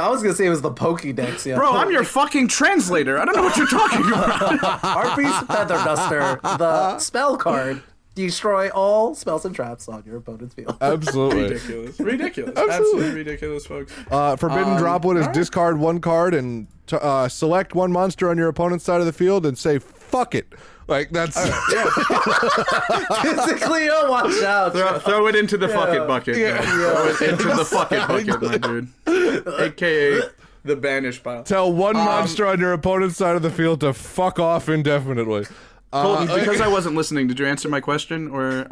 was gonna say it was the Pokédex. Yeah. Bro, I'm your fucking translator. I don't know what you're talking about. Harpy's Feather Duster, the spell card. Destroy all spells and traps on your opponent's field. absolutely Ridiculous. Absolutely ridiculous, folks. Forbidden Droplet is discard 1 card and select 1 monster on your opponent's side of the field and say fuck it. Like that's Physically, watch out. Throw it into the fuck it bucket. Yeah. Throw it into the fuck it bucket, my dude. AKA the banish pile. Tell 1 monster on your opponent's side of the field to fuck off indefinitely. Colton, because I wasn't listening, did you answer my question, or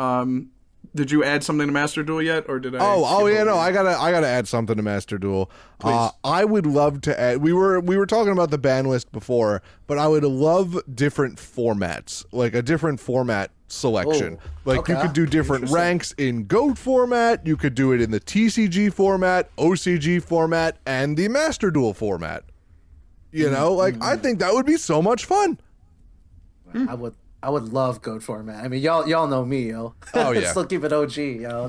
did you add something to Master Duel yet, or did I? Oh yeah, no, I gotta add something to Master Duel. I would love to add. We were talking about the ban list before, but I would love different formats, like a different format selection. You could do different ranks in GOAT format. You could do it in the TCG format, OCG format, and the Master Duel format. I think that would be so much fun. I would love GOAT format. I mean, y'all know me, yo. Oh yeah. Still keep it OG, yo.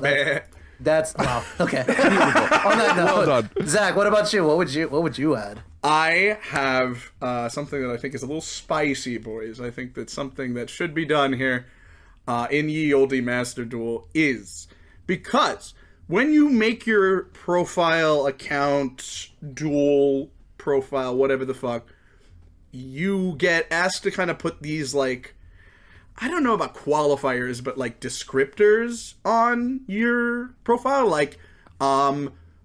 That's wow. Okay. On that note, Well done. Zach, what about you? What would you add? I have something that I think is a little spicy, boys. I think that something that should be done here in Ye Olde Master Duel is because when you make your profile account, duel profile, whatever the fuck, you get asked to kind of put these, like, I don't know about qualifiers, but like descriptors on your profile, like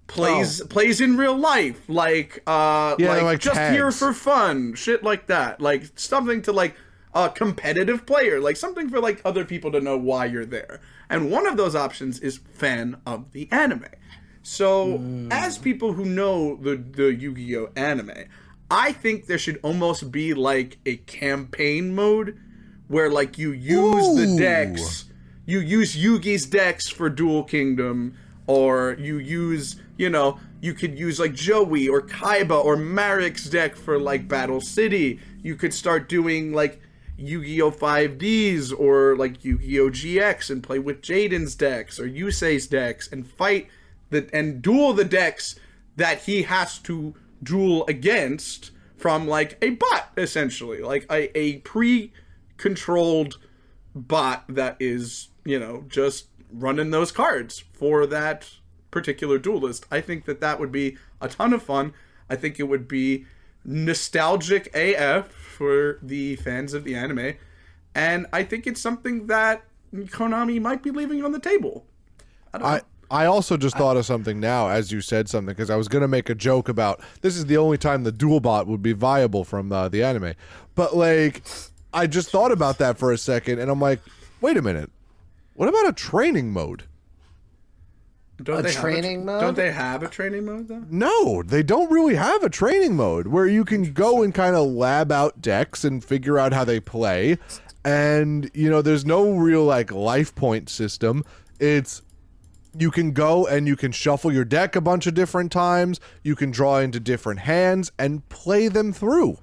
plays in real life, like like just tags. here for fun, shit like that, like something to like a competitive player, like something for like other people to know why you're there. And one of those options is fan of the anime. So as people who know the Yu-Gi-Oh anime, I think there should almost be like a campaign mode where like you use the decks, you use Yugi's decks for Duel Kingdom, or you use, you could use like Joey or Kaiba or Marek's deck for like Battle City. You could start doing like Yu-Gi-Oh 5Ds or like Yu-Gi-Oh GX and play with Jaden's decks or Yusei's decks and fight and duel the decks that he has to duel against from like a bot, essentially, like a pre-controlled bot that is just running those cards for that particular duelist. I think that would be a ton of fun. I think it would be nostalgic AF for the fans of the anime. And I think it's something that Konami might be leaving on the table. I don't know. I also just thought of something now as you said something, because I was going to make a joke about this is the only time the dual bot would be viable from the anime. But, like, I just thought about that for a second, and I'm like, wait a minute. What about a training mode? Don't they have a training mode, though? No, they don't really have a training mode where you can go and kind of lab out decks and figure out how they play. And, there's no real, like, life point system. It's you can go and you can shuffle your deck a bunch of different times. You can draw into different hands and play them through.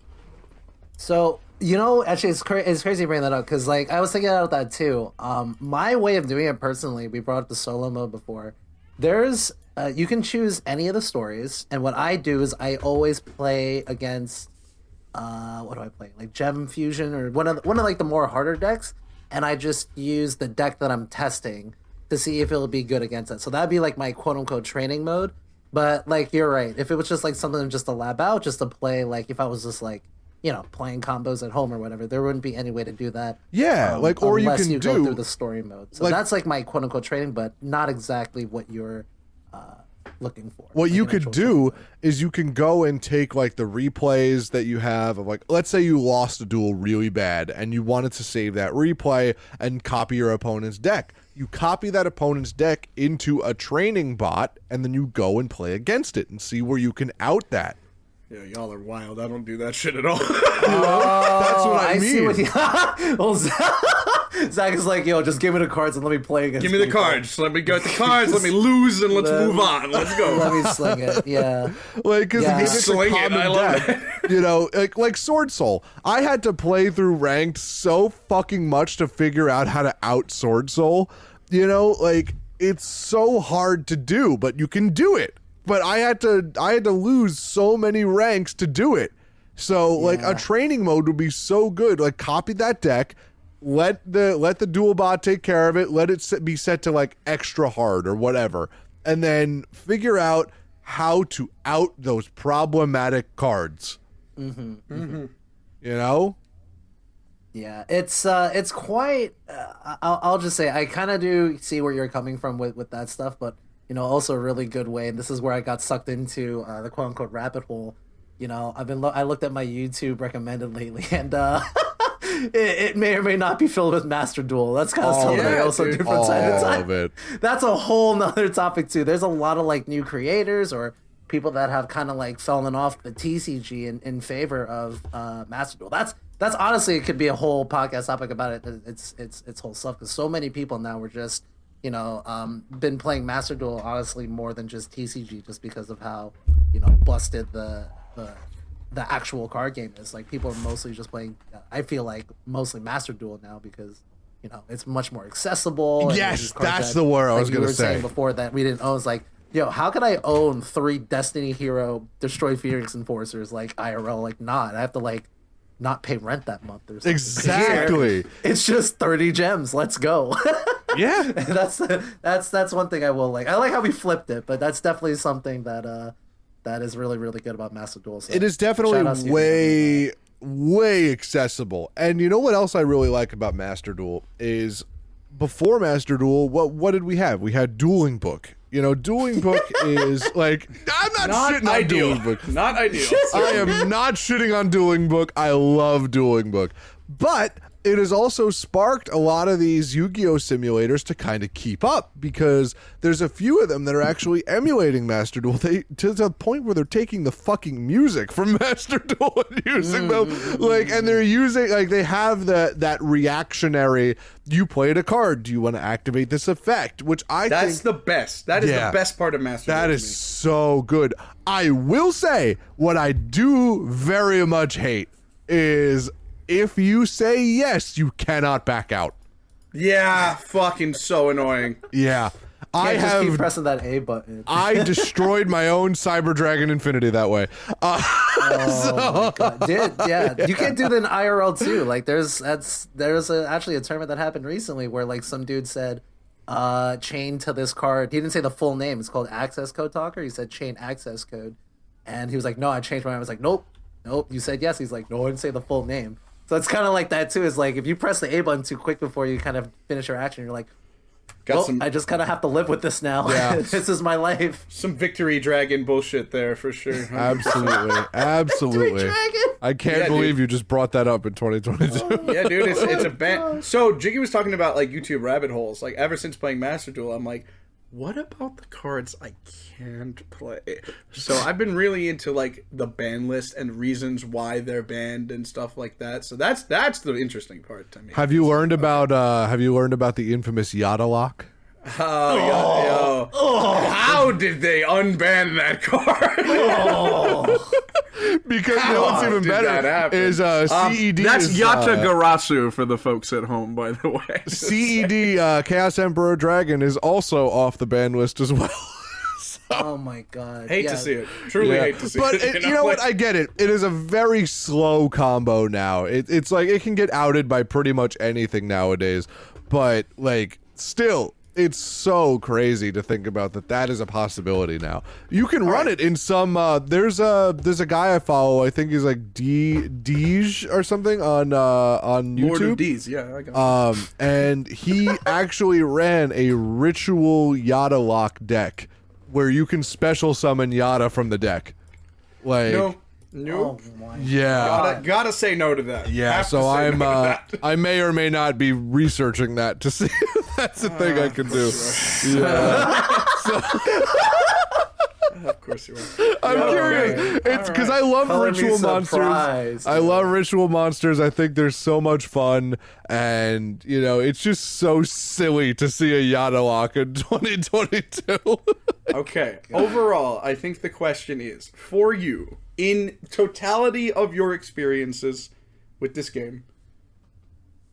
So, actually, it's crazy to bring that up because, like, I was thinking about that too. My way of doing it personally, we brought up the solo mode before. There's, you can choose any of the stories, and what I do is I always play against, what do I play? Like Gem Fusion or one of like the more harder decks, and I just use the deck that I'm testing to see if it'll be good against it. So that'd be like my quote unquote training mode. But like you're right, if it was just like something just to lab out, just to play, like if I was just like playing combos at home or whatever, there wouldn't be any way to do that. Yeah, or you can go through the story mode. So that's like my quote unquote training, but not exactly what you're looking for. What you could do is you can go and take like the replays that you have of, like, let's say you lost a duel really bad and you wanted to save that replay and copy your opponent's deck. You copy that opponent's deck into a training bot and then you go and play against it and see where you can out that. Yeah, y'all are wild. I don't do that shit at all. That's what I mean. See what well, Zach is like, just give me the cards and let me play against. Give me the cards. Let me go with the cards. Let me lose and let's move on. Let's go. Let me sling it. Yeah. Like, because it's sling a common it. I love deck. Like Sword Soul. I had to play through ranked so fucking much to figure out how to out Sword Soul. Like, it's so hard to do, but you can do it. But I had to lose so many ranks to do it. So like a training mode would be so good. Like, copy that deck, let the dual bot take care of it, let it be set to like extra hard or whatever, and then figure out how to out those problematic cards. Mm-hmm. Yeah, it's quite. I'll just say I kind of do see where you're coming from with that stuff, but also a really good way. And this is where I got sucked into the quote unquote rabbit hole. I looked at my YouTube recommended lately, and it may or may not be filled with Master Duel. That's kind of something I also do from time to time. That's a whole nother topic too. There's a lot of like new creators or people that have kind of like fallen off the TCG in favor of Master Duel. That's honestly, it could be a whole podcast topic about it. It's whole stuff because so many people now were just been playing Master Duel honestly more than just TCG just because of how busted the actual card game is. Like, people are mostly just playing. I feel like mostly Master Duel now because it's much more accessible. Yes, that's the word I was gonna say. Before that we didn't own. It's like, how could I own 3 Destiny Hero Destroy Phoenix Enforcers like IRL? Like, not. I have to like not pay rent that month or something. Exactly. It's just 30 gems. Let's go. Yeah. that's one thing I will like. I like how we flipped it, but that's definitely something that is really, really good about Master Duel. So it is definitely way accessible. And you know what else I really like about Master Duel is before Master Duel, what did we have? We had Dueling Book. Dueling Book is like, I'm not shitting on Dueling Book. Not ideal. I am not shitting on Dueling Book. I love Dueling Book. But it has also sparked a lot of these Yu-Gi-Oh simulators to kind of keep up because there's a few of them that are actually emulating Master Duel to the point where they're taking the fucking music from Master Duel and using them and they're using they have that reactionary. You played a card. Do you want to activate this effect? Which that's the best. That is the best part of Master Duel. That is so good. I will say what I do very much hate is, if you say yes, you cannot back out. Yeah, fucking so annoying. Yeah. I just keep pressing that A button. I destroyed my own Cyber Dragon Infinity that way. Oh my God. Yeah, you can't do that in IRL too. Like actually a tournament that happened recently where like some dude said chain to this card. He didn't say the full name. It's called access code talker. He said chain access code. And he was like, no, I changed my mind. I was like, nope. You said yes. He's like, no, I didn't say the full name. So it's kind of like that too. Is like if you press the A button too quick before you kind of finish your action, you're like, I just kind of have to live with this now. Yeah. This is my life. Some Victory Dragon bullshit there for sure. Absolutely. I can't believe you just brought that up in 2022. Yeah, dude, it's a band. So Jiggy was talking about like YouTube rabbit holes. Like ever since playing Master Duel, I'm like, what about the cards I can't play? So I've been really into like the ban list and reasons why they're banned and stuff like that. So that's the interesting part to me. Have you learned about the infamous Yada lock? Oh, yeah, how did they unban that card? Because you know what's even better is CED. That's is, Yata Garasu for the folks at home, by the way. CED Chaos Emperor Dragon is also off the ban list as well. Oh my God. Hate to see it. Truly hate to see but it. You know what? I get it. It is a very slow combo now. It's like it can get outed by pretty much anything nowadays. But like still, it's so crazy to think about that is a possibility now. You can run it in some there's a guy I follow, I think he's like Deej or something on YouTube. Lord of D's, yeah, I got it. And he actually ran a ritual Yada lock deck where you can special summon Yada from the deck. Like No. Oh my yeah. Gotta say no to that. Yeah, Have so to say I'm no to that. I may or may not be researching that to see if that's a thing I can do. Yeah. Of course you are. I'm curious. It's because I love Color me ritual monsters. surprised. I love ritual monsters. I think they're so much fun, and you know, it's just so silly to see a Yada lock in 2022. Okay. Overall, I think the question is, for you, in totality of your experiences with this game,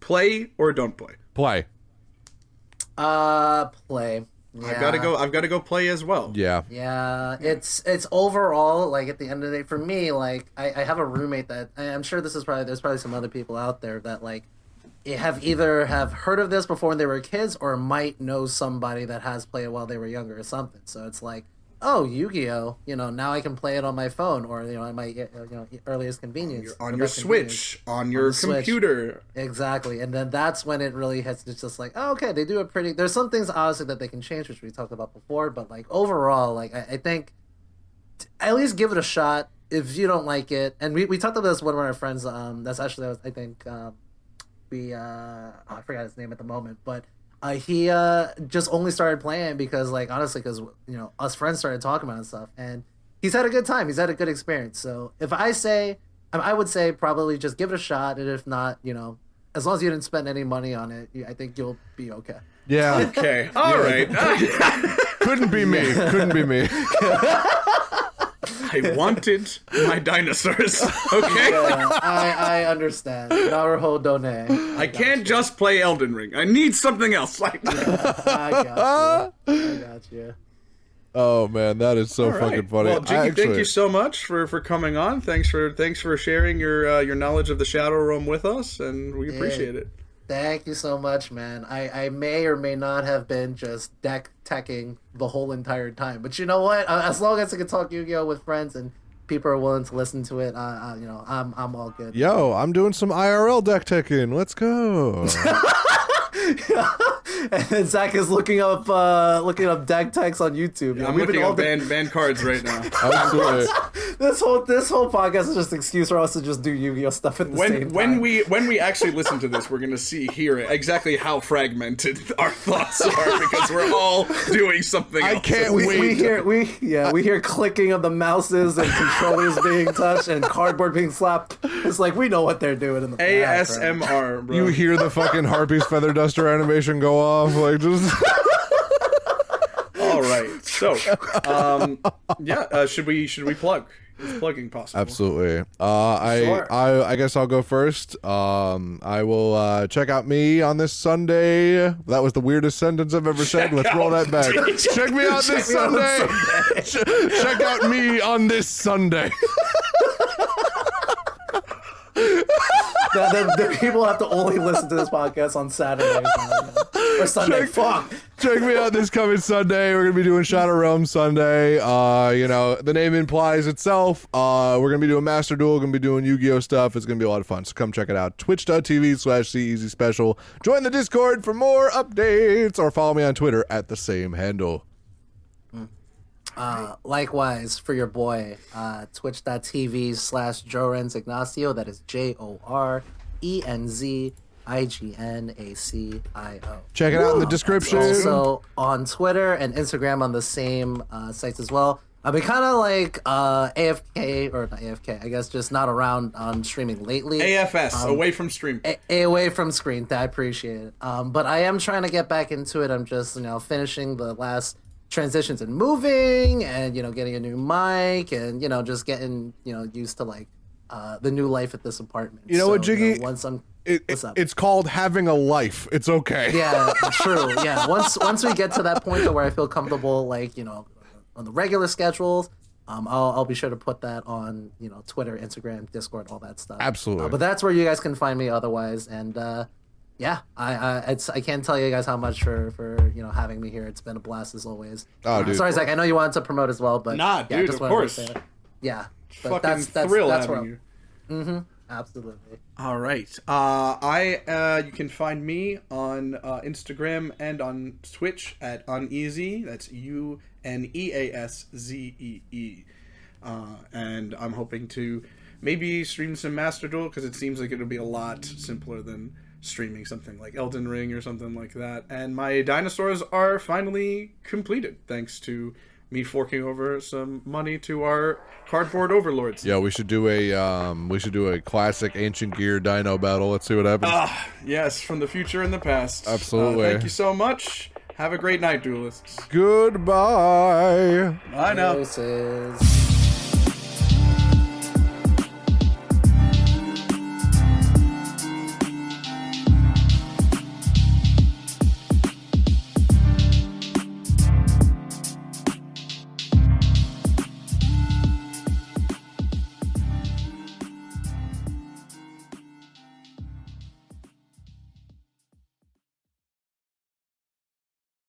play or don't play? Play. Play. Yeah. I've gotta go play as well. Yeah. Yeah, it's overall, like, at the end of the day, for me, like, I have a roommate that, I'm sure there's probably some other people out there that, like, have either heard of this before when they were kids or might know somebody that has played it while they were younger or something. So it's like, oh, Yu-Gi-Oh, now I can play it on my phone or, at my, earliest convenience. On your Switch, on your computer. Exactly. And then that's when it really hits. It's just like, oh, okay, they do a pretty, there's some things obviously that they can change, which we talked about before, but like overall, like I think at least give it a shot if you don't like it. And we talked about this with one of our friends, that's actually, I think, I forgot his name at the moment, but he just only started playing because, like, honestly, because us friends started talking about it and stuff, and he's had a good time. He's had a good experience. So if I would say probably just give it a shot, and if not, as long as you didn't spend any money on it, I think you'll be okay. Yeah. Okay. All right. Couldn't be me. Couldn't be me. I wanted my dinosaurs. Okay. Yeah, I understand. Naruho Done. I can't just play Elden Ring. I need something else. Like I got you. Oh man, that is so All right. fucking funny. Well, Jiggy, thank you so much for coming on. Thanks for sharing your knowledge of the Shadow Realm with us, and we appreciate it. Thank you so much, man. I may or may not have been just deck teching the whole entire time, but you know what? As long as I can talk Yu-Gi-Oh with friends and people are willing to listen to it, I'm all good. Yo, I'm doing some IRL deck teching. Let's go. And Zach is looking up deck techs on YouTube. I'm looking up banned cards right now. Absolutely. This whole podcast is just an excuse for us to just do Yu-Gi-Oh stuff at the same time. When we actually listen to this, we're gonna hear exactly how fragmented our thoughts are because we're all doing something else. I can't we wait. we hear clicking of the mouses and controllers being touched and cardboard being slapped. It's like we know what they're doing in the background. ASMR, bro. You hear the fucking Harpy's Feather Duster animation go off, like just. All right. So, should we plug? Is plugging possible? Absolutely. Sure. I guess I'll go first. I will check out me on this Sunday. That was the weirdest sentence I've ever said. Let's roll that back. Check me out this Sunday. Check out me on this Sunday. the people have to only listen to this podcast on Saturday or Sunday. Fuck. Check me out this coming Sunday. We're gonna be doing Shadow Realm Sunday. The name implies itself. We're gonna be doing Master Duel. Gonna be doing Yu-Gi-Oh stuff. It's gonna be a lot of fun. So come check it out. Twitch.tv/CEasySpecial. Join the Discord for more updates, or follow me on Twitter at the same handle. Likewise for your boy, twitch.tv/Jorenz Ignacio. That is JORENZIGNACIO. Check it out in the description. Also on Twitter and Instagram on the same sites as well. I've been kind of like AFK, or not AFK, I guess just not around on streaming lately. AFS, away from stream. Away from screen. I appreciate it. But I am trying to get back into it. I'm just, finishing the last transitions and moving and, getting a new mic and, just getting, used to like the new life at this apartment. You know what, Jiggy? Once I'm... What's up? It's called having a life. It's okay. Yeah, true. Yeah, once we get to that point where I feel comfortable, like on the regular schedules, I'll be sure to put that on Twitter, Instagram, Discord, all that stuff. Absolutely. But that's where you guys can find me otherwise. And yeah, I can't tell you guys how much for having me here. It's been a blast as always. Oh, dude. Sorry, Zach. I know you wanted to promote as well, but Nah, yeah, dude, just of wanted to course. say it. Yeah, but Fucking that's thrill where having I'm- you. Absolutely. All right. You can find me on Instagram and on Twitch at Uneasy. That's UNEASZEE. And I'm hoping to maybe stream some Master Duel because it seems like it'll be a lot simpler than streaming something like Elden Ring or something like that. And my dinosaurs are finally completed thanks to me forking over some money to our cardboard overlords. Yeah, we should do a classic ancient gear dino battle. Let's see what happens. Yes, from the future and the past. Absolutely. Thank you so much. Have a great night, duelists. Goodbye. Bye now. Doses.